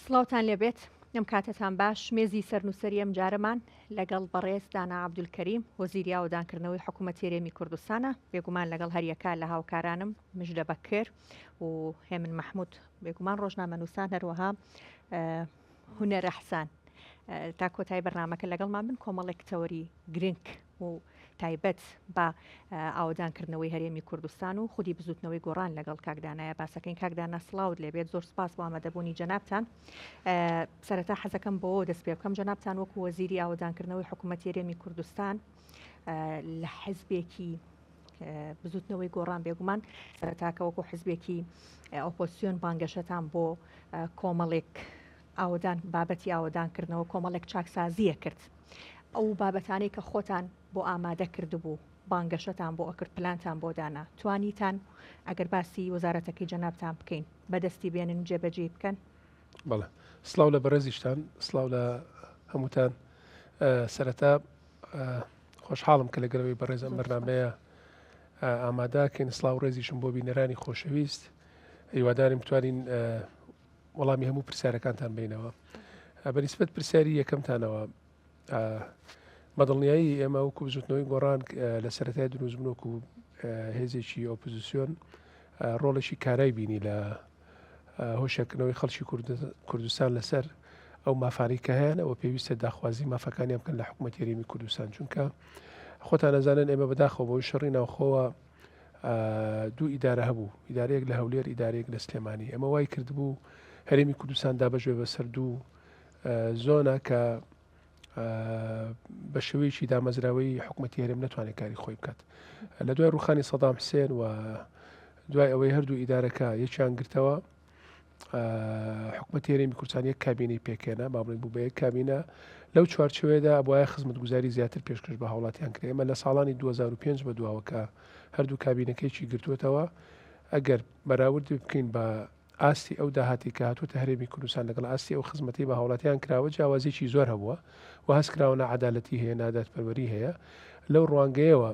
سڵاوتان لێبێت ئەم کاتتان باش مێزی سەرنووسەری ئەم جارەمان لەگەڵ بەڕێز دانا عەبدولکەریم وەزیری ئاوەدانکردنەوەی حکوومەت هێرێمی کوردستانە بێگومان لەگەڵ هەریەکە لە هاوکارانم مژدە بەکر و هێمن مەحموود بێگومان ڕۆژنامەنووسان هەروەها هونەرە حەسان تا کۆتایی بەرنامەکە لەگەڵمان بن کۆمەڵێک تەوەری گرنگ و تایبەت بە ئاوەدانکردنەوەی هەرێمی کوردستان و خودی بزوتنەوەی گۆڕان لەگەڵ کاکدانایە باسەکەین کاکدانا سڵاوت لێبێت زۆر سپاس بۆ ئامادەبوونی جەنابتان سەرەتا حەزەکەم بۆ دەست پێ بکەم جەنابتان وەکو وەزیری ئاوەدانکردنەوەی حکوومەتی هەرێمی کوردستان لە حزبێکی بزوتنەوەی گۆڕان بێگومان سەرەتاکە وەکو حزبێکی ئۆپۆزیسیۆن بانگەشەتان بۆ کۆمەڵێک ئاوەدان بابەتی ئاوەدانکردنەوە کۆمەڵێک چاکسازیە کرد ئەو بابەتانەی کە خۆتان بۆ ئامادە کردبوو بانگەشەتان بۆ ئەکرد پلانتان بۆ دانا توانیتان ئەگەر باسی وەزارەتەکەی جەنابتان بکەین بەدەستی بێنن جێبەجێ بکەن. بەڵێ سڵاو لە بەڕێزیشتان سڵاو لە هەمووتان سەرەتا خۆشحاڵم کە لەگەڵەوەی بەڕێز ئەم بەرنامەیە ئامادەکەین سڵاو ڕێزیشم بۆ بینەرانی خۆشەویست هیواداریم بتوانین وەڵامی هەموو پرسیارەکانتان بینەوە بەنسبەت پرسیاری یەکەمتانەوە بەدڵنیایی ئێمە وەکو بزوتنەوەی گۆڕان لە سەرەتای دروستبوونەوەکو هێزێکی ئۆپۆزیسیۆن ڕۆڵێکی کارای بینی لە هۆشەکردنەوەی خەڵکی کوردستان لەسەر ئەو مافانی کە هەیە ئەوە پێویستە داخوازی مافەکانیان بکەن لە حکوومەتی هەرێمی کوردستان چونکە خۆتان نەزانن ئێمە بەداخەوە بۆی شەڕی ناوخۆوە دوو ئیدارە هەبوو ئیدارەیەک لە هەولێر ئیدارەیەک لە سلێمانی ئەمە وای کردبوو هەرێمی کوردستان دابەژێ بەسەر دوو زۆنە کە بە شێوەیەکی دامەزراوەی حکوومەتی هەرێم نەتوانێت کاری خۆی بکات لە دوای ڕوخانی سەدام حوسێن و دوای ئەوەی هەردوو ئیدارەکە یەکیان گرتەوە حکوومەتی هەرێمی کوردستان یەک کابینەی پێکێنا مابڕین بوو بە یەک کابینە لەو چوارچێوەیەدا بۆایە خزمەتگوزاری زیاتر پێشکەش بە هاوڵاتیان کرد ئێمە لە ساڵانی 2005 بە دواوەکە هەردوو کابینەکەیکی گرتوێتەوە ئەگەر بەراورد بکەین بە ئاستی ئەو داهاتی کە هاتووتە هەرێمی کوردستان لەگەڵ ئاستی ئەو خزمەتی بە هاوڵاتیان کراوە جیاوازێکی زۆر هەبووە و هەست کراوە عەدالەتی هەیە ناداتپەروەری هەیە لەو ڕوانگەیەوە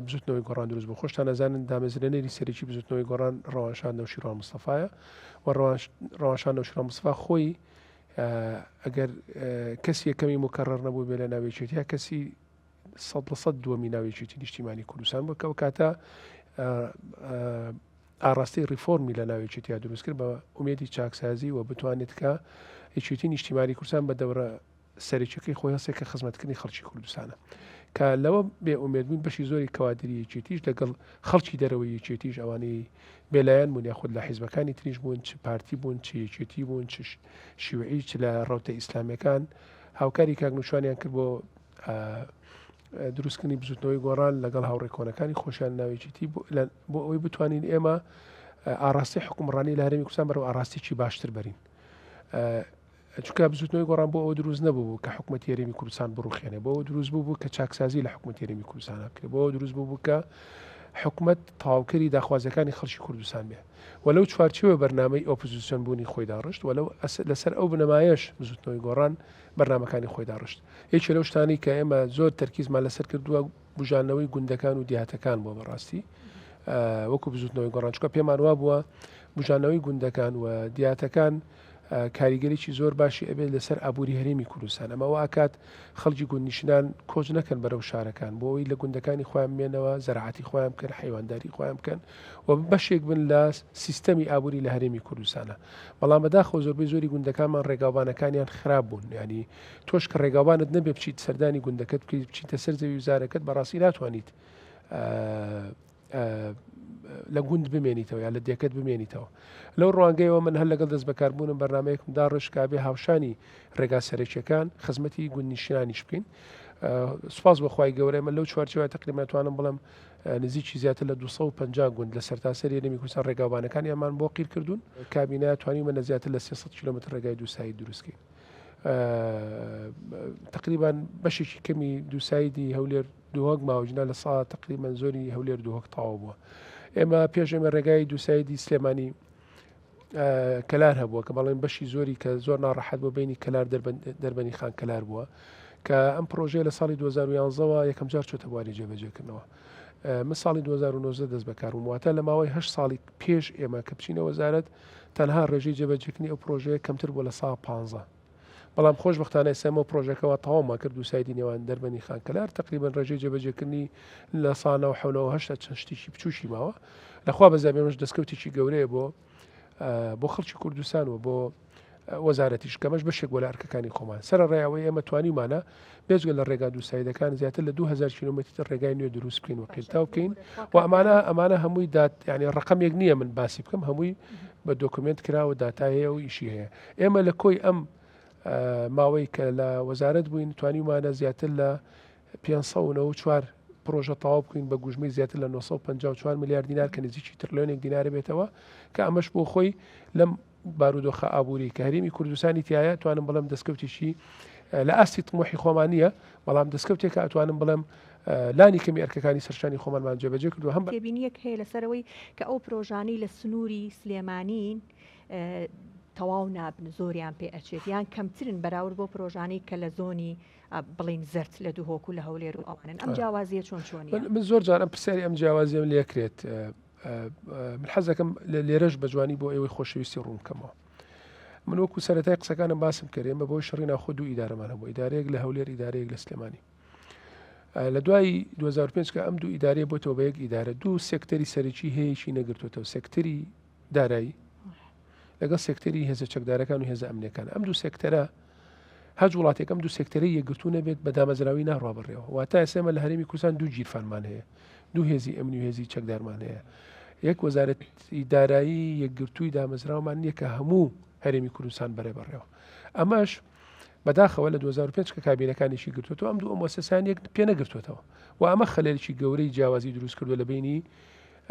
بزوتنەوەی گۆڕان دروست بوو خۆشتان نەزانن دامەزرێنەری سەرەکی بزوتنەوەی گۆڕان ڕەوانشان نەوشیروان مستەفایە و ڕەوانشان نەوشیروان مستەفا خۆی ئەگەر کەسی یەکەمی مکەڕەر نەبوو بێ لە ناوێچێتیا کەسی 100% دووەمی ناوێچێتی نیشتیمانی کوردستان بوو کە کاتە ئاڕاستی ریفۆرمی لە ناوێچێتیا دروست کرد بە ئومێدی چاکسازی و بتوانێت کە یەکێتی نیشتیمانی کوردستان بە دەورە سەرچەکەی خۆی هەستێک کە خزمەتکردنی خەڵکی کوردستانە کە لەوە بێ ئومێدبوون بەشی زۆری کەوادری یەکێتیش لەگەڵ خەڵکی دەرەوەی یەکێتیش ئەوانەی بێلایەن بوون یاخود لە حیزبەکانی تریش بوون چ پارتی بوون چ یەکێتی بوون چ شیوعی چ لە ڕەوتە ئیسلامیەکان هاوکاری کاگنوشوانیان کرد بۆ دروستکردنی بزوتنەوەی گۆڕان لەگەڵ هاوڕێکۆنەکانی خۆشیان ناوێچێتی بۆ ئەوەی بتوانین ئێمە ئاراستی حکومڕانی لە هەرێمی کوردستان بەرەو ئاراستێکی باشتر بەرین چونکە بزوتنەوەی گۆڕان بۆ ئەوە دروست نەبوو کە حکوومەتی هەرێمی کوردستان بڕوخێنێ بۆ ئەوە دروست بوو کە چاکسازی لە حکوومەتی هەرێمی کوردستان بکرێت بۆ ئەوە دروست بوو کە حکوومەت تەواوکەری داخوازەکانی خەڵکی کوردستان بێ وەلەو چوارچێوە بەرنامەی ئۆپۆزیسیۆن بوونی خۆی داڕشت وەلەو لەسەر ئەو بنەمایەش بزوتنەوەی گۆڕان بەرنامەکانی خۆی داڕشت یەکێ لەو شتانی کە ئێمە زۆر تەرکیزمان لەسەر کردووە بژانەوەی گوندەکان و دیهاتەکان بۆ بەڕاستی وەکو بزوتنەوەی گۆڕان چونکە پێمان وا بووە بژانەوەی گوندەکان و دیهاتەکان کاریگەریی زۆر باشی ئەبێت لەسەر ئابووری هەرێمی کوردستان ئەمەوە ئاکات خەڵکی گوندنیشتان کۆچ نەکەن بەرەو شارەکان بۆ ئەوی لە گوندەکانی خۆیان بمێنەوە زەرعاتی خۆیان بکەن حیوانداری خۆیان بکەن و بەشێک بن لە سیستەمی ئابووری لە هەرێمی کوردستانە بەڵام بەداخەوە زۆربەی زۆری گوندەکانمان ڕێگاوبانەکانیان خراپ بوون ینی تۆش کە ڕێگاوانت نەبێ بچیت سەردانی گوندەکەت بکەیت بچیتە سەر زەوی وزارەکەت بەڕاستی ناتوانیت لە گوند بمێنیتەوە یا لە دێکت بمێنیتەوە لەو ڕوانگەیەوە من هەر لەگەڵ دەست بەکاربوونم بەرنمەیەکم داڕش کابێ هاوشانی ڕێگا سەرەکیەکان خزمەتی گوندنیشتانیش بکەین سوپاس بەخوای گەورە من لەو چوارچێوە تقریبا توانم بڵم نزیکی زیاتر لە 250 گوند لە سەرتاسەری هەرێمی کوردستان ڕێگاوبانەکان یامان بۆ قیر کردوون کابینە توانیمە زیاتر لە 300 کیلومتر ڕێگای دووسایی دروستکەین تقریبا بەشێکی کەمی دووسایدی هەولێر دووهۆک ماوەجنا لە ساڵ تقریبا زۆری هەولێر دووهۆک تەواو بووە ئێمە پێش ئێمە ڕێگای دووسایدی سلێمانی کەلار هەبووە کە بەڵێن بەشی زۆری کە زۆر ناڕەحەت بۆ بینی کەلار دەربەنی خان کەلار بووە کە ئەم پرۆژەیە لە ساڵی 2011ەوە یەکەم جار چۆتە بواری جێبەجێکردنەوە من ساڵی 2009 دەست بەکارم واتە لە ماوەی 8 ساڵی پێش ئێمە کە بچینە وەزارەت تەنها ڕێژەی جێبەجێکردنی ئەو پرۆژەیە کەمتر بووە لە 115 بەڵام خۆشبەختانە ئێستا پرۆژەکەەوە تەواومان کرد و سایدی نێوان دەربەنی خانکەلار تقریبان ڕێژەی جێبەجێکردنی لە 1970 چەند شتێکی بچوشی ماوە لەخوا بەزابێمەش دەستکەوتێکی گەورەیە بۆ خەڵکی کوردستان و بۆ وەزارەتیش کەمەش بەشێک بۆ لە ئەرکەکانی خۆمان سەر ڕێیاوەی ئێمە توانیمانە بێجگە لە ڕێگا دووسایدەکان زیاتر لە 2000 کیلومتر ڕێگای نوێ دروست بکەین و قیلتاو بکەین و ئەمانە هەمووی ینی ڕقمێک نییە من باسی بکەم هەمووی بە دۆکومنت کراوە داتایە و ئیشی هەیە ئێمە لە کۆی ئەم ماوەی کە لە وەزارەت بووین توانیمانە زیاتر لە 594 پرۆژە تەواو بکەین بە گوژمەی زیاتر لە 954 میلیارد دینار کە نزیکی تریلیۆنێک دینارە بێتەوە کە ئەمەش بۆ خۆی لەم بارودۆخە ئابووری کە هەرێمی کوردستانی تایە توانم بڵم دەستکەوتێکی لە ئاستی طموحی خۆمانیە بەڵام دەستکەوتێکە ئەتوانم بڵم لانی کەمی ئەرکەکانی سەرشانی خۆمانمان جێبەجێ کردو هەم تێبینیەک هەیە لەسەرەوەی کە ئەو پرۆژانەی لە سنووری سلێمانین تەواو نابن زۆریان پێ ئەچێت یان کەمترن بەراورد بۆ پرۆژانەی کە لە زۆنی بڵین زرد لە دووهۆک و لە هەولێر و ئەوانن ئەم جیاوازیە چۆنیە من زۆر جار ئەم پرسیاری ئەم جیاوازیم لێکرێت من حەزەکەم لێرەش بە جوانی بۆ ئێوەی خۆشەویستی ڕوونکەمەوە من وەکو سەرەتای قسەکانم باسم کردێن بە بۆی شەڕی ناخۆ دوو ئیدارەمان هەبوو ئیدارەیەک لە هەولێر ئیدارەیەک لە سلێمانی لە دوای 2005 کە ئەم دوو ئیدارەیە بۆتەوە بە یەک ئیدارە دوو سێکتەری سەرەکی هەیەشی نەگرتوێتەوە سێکتەری دارایی لەگەڵ سێکتەری هێزە چەکدارەکان و هێزە ئەمنیەکان ئەم دوو سێکتەرە هەج وڵاتێک ئەم دوو سێکتەری یەکگرتو نەبێت بە دامەزراوی ناڕوا بڕێەوە واتە ئێسێمە لە هەرێمی کوردستان دوو گیرفانمان هەیە دوو هێزی ئەمنی و هێزی چەکدارمان هەیە یەک وەزارەتی دارایی یەکگرتووی دامەزراومان نییە کە هەموو هەرێمی کوردستان بەڕێوە ئەمەش بەداخەوە لە 2005 کە کابینەکانیشی گرتوێتەوە ئەم دوو ئەم مؤسسەسان یەک پێ نەگرتوێتەوە و ئەمە خەلێکی گەورەی جیاوازی دروست کردووە لە بینی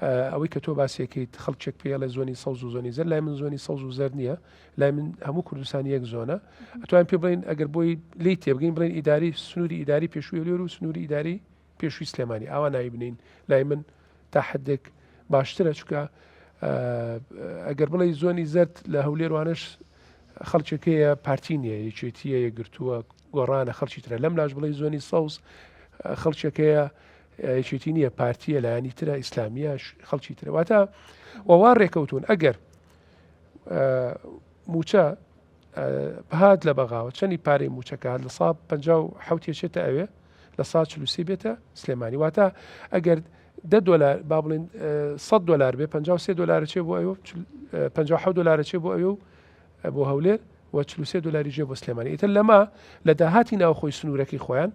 ئەوەی کە تۆ باسیەکەیت خەڵکێک پێ لە زۆنی سەوز و زۆنی زەر لای من زۆنی سەوز و زەر نییە لای من هەموو کوردستانی یەک زۆنە ئەتوان پێ بڵین ئەگەر بۆی لی تێبگەین بڵین ئیداری سنووری ئیداری پێشووی لێر و سنووری ئیداری پێشووی سلێمانی ئاوا نایی بنین لای من تا حدێک باشترە چکە ئەگەر بڵێ زۆنی زەرد لە هەولێروانش خەڵکێکەیە پارتی نییە یەکێتیە یەکگرتووە گۆڕانە خەڵکی ترە لەم لاش بڵێ زۆنی سەوز خەڵکێکەیە یەکێتی نییە پارتیە لایانی ترە ئیسلامیە خەڵکی ترەواتە وەوا ڕێکەوتون ئەگەر موچە بهات لە بەغاوە چەندی پارەی موچەکە لە 150 چێتە ئەوێ لە 140 بێتە سلێمانی واتە ئەگەر $10 با بڵێن $100 بێ 53 دلار چێ بۆ ئەوە 57 دلار چێ بۆ ئەوە بۆ هەولێر و 43 دلاری ژێ بۆ سلێمانی ئیتر لەما لە داهاتی ناوخۆی سنوورەکەی خۆیان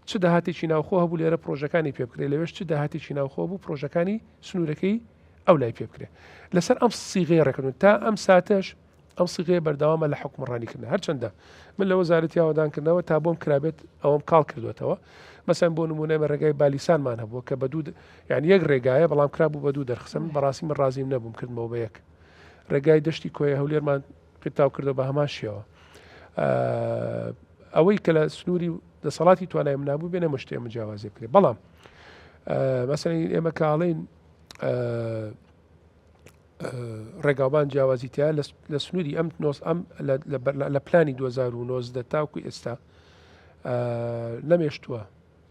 چ داهاتێکی ناوخۆ هەبوو لێرە پرۆژەکانی پێ بکرێت لەوێش چ داهاتێکی ناوخۆ بوو پرۆژەکانی سنوورەکەی ئەو لای پێ بکرێت لەسەر ئەم سیغەی ڕێکردن تا ئەم ساتەش ئەم سیغەیە بەردەوامە لە حکومڕانیکردن هەرچەندە من لە وەزارەتی ئاوادانکردنەوە تا بۆم کرابێت ئەوەم کاڵ کردوێتەوە مەسەن بۆ نمونەمە ڕێگای بالیسانمان هەبووە کە بە دوو یعنی یەک ڕێگایە بەڵام کرابوو بە دوو دەرخسە من بەڕاستی من ڕازیم نەبووم کردمەوە بە یەک ڕێگای دەشتی کۆیە هەولێرمان قیتاو کردو بە هەمان شێوە ئەوەی کە لە سنووری دەسەڵاتی توانای من نابوو بێنە مشتێ ئێمە جیاوازی بکرێت بەڵام مەسەڵەن ئێمە کاڵین ڕێگاوبان جیاوازیتیا لە سنووری ئەم لە پلانی 2019 تاوکو ئێستا نەمێشتووە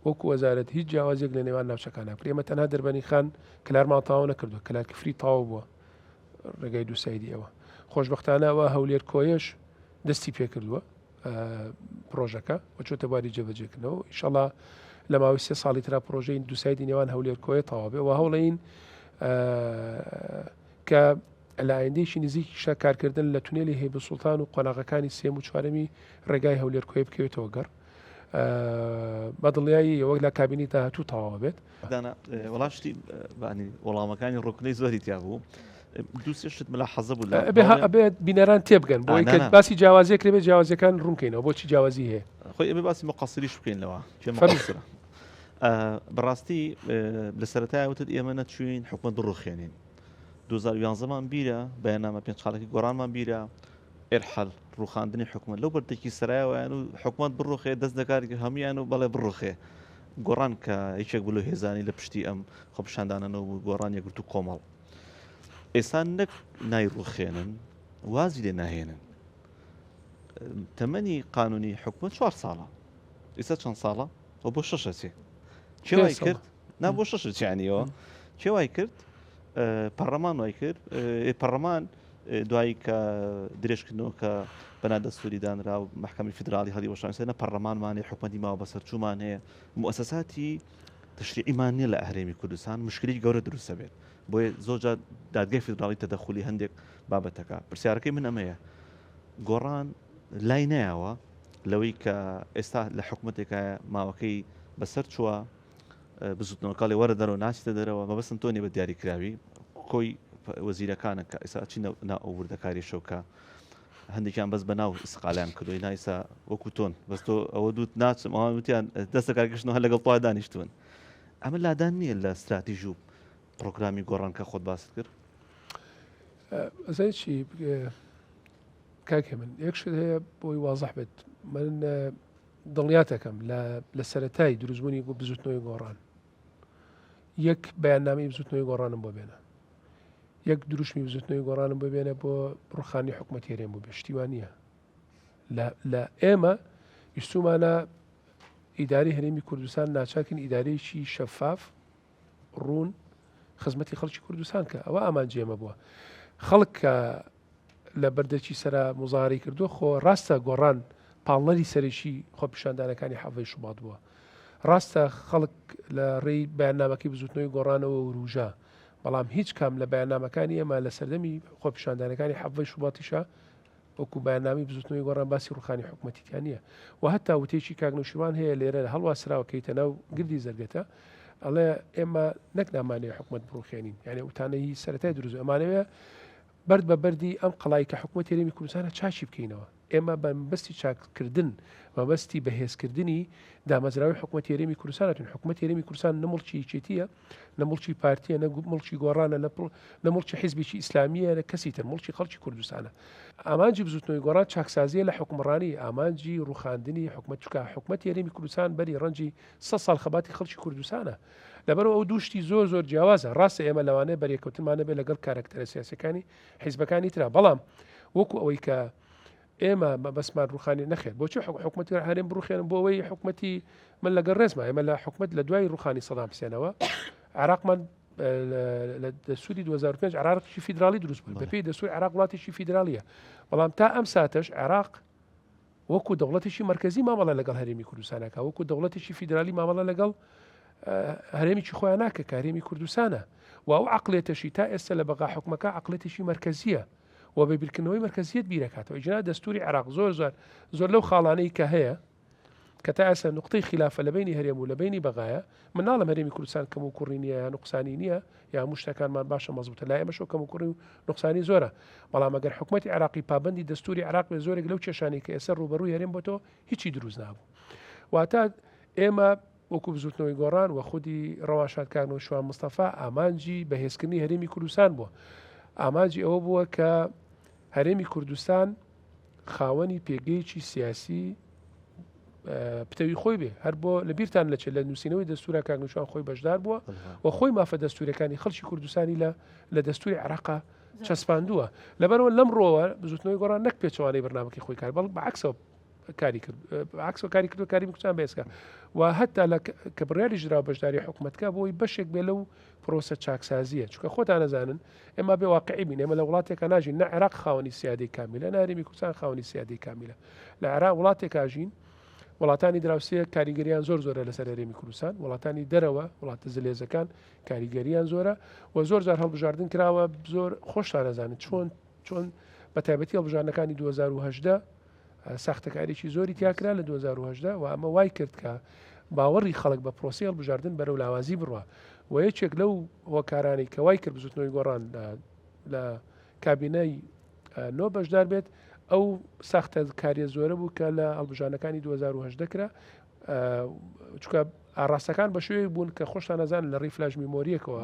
وەکو وەزارەت هیچ جیاوازێک لە نێوان ناوچەکان ناکرێت ئێمە تەنها دەربەنی خان کلارمان تاوا نەکردو کلار کفری تاوا بووە ڕێگای دووسایدی ئەوە خۆشبەختانەوە هەولێر کۆیەش دەستی پێ کردووە پرۆژەکە وەچۆتە باری جێبەجێکردنەوە ئینشەڵا لە ماوەی 3 ساڵی ترا پرۆژەی دووسایدی نێوان هەولێر کۆیە تەواو بێ و هەوڵەین کە لە ئایندەیەکی نزیکیشە کارکردن لە تونێلی هەیبە سوڵتان و قۆناغەکانی سێم و چوارەمی ڕێگای هەولێر کۆیە بکەوێتەوە گەڕ بەدڵیایی وەک لە کابینی داهاتوو تەواو بێت وەڵاشتی وەڵامەکانی ڕوکنەی زۆری تیا بوو دووسێ شت ملا حەزە بوو ئەبێت بینەران تێبگەن بۆی کە باسی جیاوازیەک لێبێت جیاوازیەکان ڕوونکەینەوە بۆچی جیاوازی هەیە خۆی ئەبێ باسی مەقاسریش بکەینەوە بەڕاستی لە سەرەتای وتت ئێمە نەچوین حکومەت بڕوخێنین 2011مان بیرە بەیاننامە پێنج خاڵێکی گۆڕانمان بیرە ئێرحەل ڕوخاندنی حکومەت لەو بەردێکی سەرایەوەیان و حکومەت بڕوخێ دەست دەکاری هەمویان و بەڵێ بڕوخێ گۆڕان کە هیچێک بلو هێزانی لە پشتی ئەم خۆپشاندانەوە و گۆڕان یەکگرتو کۆمەڵ ئێستا نەک نایڕوخێنن وازی لێ ناهێنن تەمەنی قانونی حکومەت 4 ساڵە ئێستا چەند ساڵە و بۆ 6 چێوای کرد نا بۆ 6 یانیەوە چێوای کرد پەرلەمان وای کرد پەرلەمان دوایی کە درێژکردنەوە کە بەنا دەستوری دانرا و محکەمی فیدرالی هەڵیوەشانسێنە پەرلەمانمان هەیە حکومەتی ماوە بەسەرچوومان هەیە مؤسساتی تشریعیمان نییە لە هەرێمی کوردستان مشکلی گەورە دروستە بێت بۆیە زۆرجار دادگای فیدرالی تەدەخولی هەندێک بابەتەکە پرسیارەکەی من ئەمەیە گۆڕان لای نایەوە لەوەی کە ئێستا لە حکوومەتێکە ماوەکەی بەسەر چووە بزوتنەوەکڵی وەرە دەرەوە ناچتە دەرەوە مەبەستم تۆ نیە بە دیاریکراوی کۆی وەزیرەکانە کە ئێستا چی ناوردەکاری شەوکە هەندێکیان بەس بە ناو ئیسقالیان کردوی نایسا وەکو تۆن بەس تۆ ئەوە دوت ناچم ئەوانوتیان دەستە کارکردنەوە لەگەڵ پڵای دانیشتون ئەمە لادان نییە لە استراتیژی و پرۆگرامی گۆڕان کە خۆت باست کرد ئەزای چی کاکە من یەکشت هەیە بۆی وازەح بێت من دڵنیاتەکەم لە سەرەتای دروستبوونی بۆ بزوتنەوەی گۆڕان یەک بەیاننامەی بزوتنەوەی گۆڕانم بۆ بێنە یەک دروشمی بزوتنەوەی گۆڕانم بۆ بێنە بۆ ڕوخانی حکوومەت هێرێم بۆ بێشتیوان نییە لە ئێمە ویستومانە ئیداری هەرێمی کوردستان ناچاکن ئیدارەیەکی شەفاف ڕوون خزمەتی خەڵکی کوردستان کە ئەوە ئامانجێمە بووە خەڵک کە لە بەردەرکی سەرا مزاری کردو خۆ ڕاستە گۆڕان پاڵنەری سەرێکی خۆپیشاندانەکانی حەڤەی شوبات بووە ڕاستە خەڵک لە ڕێی بەیاننامەکەی بزوتنەوەی گۆڕانەوە وروژە بەڵام هیچ کام لە بەیاننامەکانی ئێمە لە سەردەمی خۆپیشاندانەکانی حەڤەی شوباتیشە وەکو بەیاننامی بزوتنەوەی گۆڕان باسی ڕوخانی حکوومەتیان نییە و هەتا وتێکی کاگنوشیوان هەیە لێرە هەڵواسراوەکەیتە ناو گردی زەرگێتە ئەڵێ ئێمە نەک نامانەیە حکوومەت بڕوخێنین یعنی وتانەی سەرەتای دروست ئەمانەوێ بەرد بە بەردی ئەم قەڵای کە حکوومەت هێرێمی کوردستانە چاچی بکەینەوە ئێمە بەمبەستی چاکردن مەبەستی بەهێزکردنی دامەزراوی حکوومەت هێرێمی کوردستانەتون حکوومەت هێرێمی کوردستان نەمڵکی چێتیە نەمڵکی پارتیە نەمڵکی گۆڕانە نەمڵکی حیزبێکی ئیسلامیە لە کەسی تر مڵکی خەڵکی کوردستانە ئامانجی بزوتنەوەی گۆڕان چاکسازیە لە حکومڕانی ئامانجی ڕوخاندنی حکوومەت چکە حکوومەت هێرێمی کوردستان بەری ڕەنجی 100 ساڵ خەباتی خەڵکی کوردستانە لەبەرەوە ئەو دووشتی زۆر جیاوازە ڕاستە ئێمە لەوانەیە بەریەکەوتنمانە بێت لەگەڵ کارکتەرە سیاسەکانی حیزبەکانی ترا بەڵام وەکو ئەوەی کە ئێمە بەسمان ڕوخانی نەخێت بۆچی حکوومەتی هەرێم بڕوخێنم بۆ ئەوەی حکوومەتی من لەگەڵ ڕێزمە ئێمە لە حکوومەت لە دوای ڕوخانی سەدام حوسێنەوە عراقمان لە دەستوری 2005 عراقی فیدرالی دروست بوو بەپێی دەستوری عراق وڵاتێکی فیدرالیە بەڵام تا ئەم ساتەش عراق وەکو دەوڵەتێکی مرکزی مامەڵە لەگەڵ هەرێمی کوردستانەکە وەکو دەوڵەتێکی فیدرالی مامەڵە لەگەڵ هەرێمیی خۆیان ناکە کارێمی کوردستانە و ئەو عقلێتەشی تا ئێستا لە بەغا حکومەکە عقلێتێکی مرکزیە و بەبیرکردنەوەی مرکزیت بیرەکاتەوە ئیجنا دەستوری عراق زۆر لەو خاڵانەی کە هەیە کە تا ئێستا نقطەی خلافە لە بینی هەرێم و لە بینی بەغایە من ناڵم هەرێمی کوردستان کەم و کوڕی نییە یا نقصانی نییە یا هەموو شتەکانمان باشە مەزبوطە لای ئێمەشەوە کەم و کوڕی و نقصانی زۆرە بەڵام ئەگەر حکوومەتی عراقی پابندی دەستوری عراق بێ زۆرێک لەو کێشانی کە ئێستا ڕوبەڕووی هەرێم بۆ تۆ هیچی دروست نابوو واتە ئێمە وەکو بزوتنەوەی گۆڕان و خودی ڕەواشاد کاکنەوە شوان مستەفا ئامانجی بەهێزکردنی هەرێمی کوردستان بووە ئامانجی ئەوە بووە کە هەرێمی کوردستان خاوەنی پێگەیەکی سیاسی پتەوی خۆی بێ هەر بۆ لە بیرتان لە نووسینەوەی دەستورە کاکنوشان خۆی بەشدار بووە و خۆی مافە دەستورەکانی خەڵکی کوردستانی لە دەستوری عراقا چەسپاندووە لەبەرەوە لەم ڕۆوە بزوتنەوەی گۆڕان نەک پێچوانەی بەرنامەکەی خۆی کار بەڵ بەعکسەوە کاری کرد عکسەوە کاری کردو کاری کوردستان بێسکە و هەتا کە بڕیاری ژراوە بەشداری حکوومەتکە بۆی بەشێک بێ لەو پرۆسە چاکسازیە چونکە خۆتان نەزانن ئێمە بێ واقعی بین ئێمە لە وڵاتێکە ناژین نە عێراق خاوەنی سیادەی کامیلە نە هەرێمی کوردستان خاوەنی سیادەی کامیلە لە عێراق وڵاتێک ئاژین وڵاتانی دراوسێ کاریگەریان زۆرە لەسەر هەرێمی کوردستان وڵاتانی دەرەوە وڵاتە زلێزەکان کاریگەریان زۆرە و زۆر هەڵبژاردن کراوە زۆر خۆشتان نەزانن چۆن بە تایبەتی هەڵبژاردنەکانی 2010 ساختەکاریی زۆری تیاکرا لە 2010 و ئەمە وای کرد کە باوەڕی خەڵک بە پرۆسی هەڵبژاردن بەرەو لاوازی بڕوە و یەکێک لەو هۆکارانی کە وای کرد بزوتنەوەی گۆڕان لە کابینەی نۆ بەشدار بێت ئەو ساختە کاریە زۆرە بوو کە لە هەڵبژاردنەکانی 2010 کرا چکە ئاڕاستەکان بە شوێی بوون کە خۆشتان نەزان لە ڕێی فلاژ میمۆریەکەوە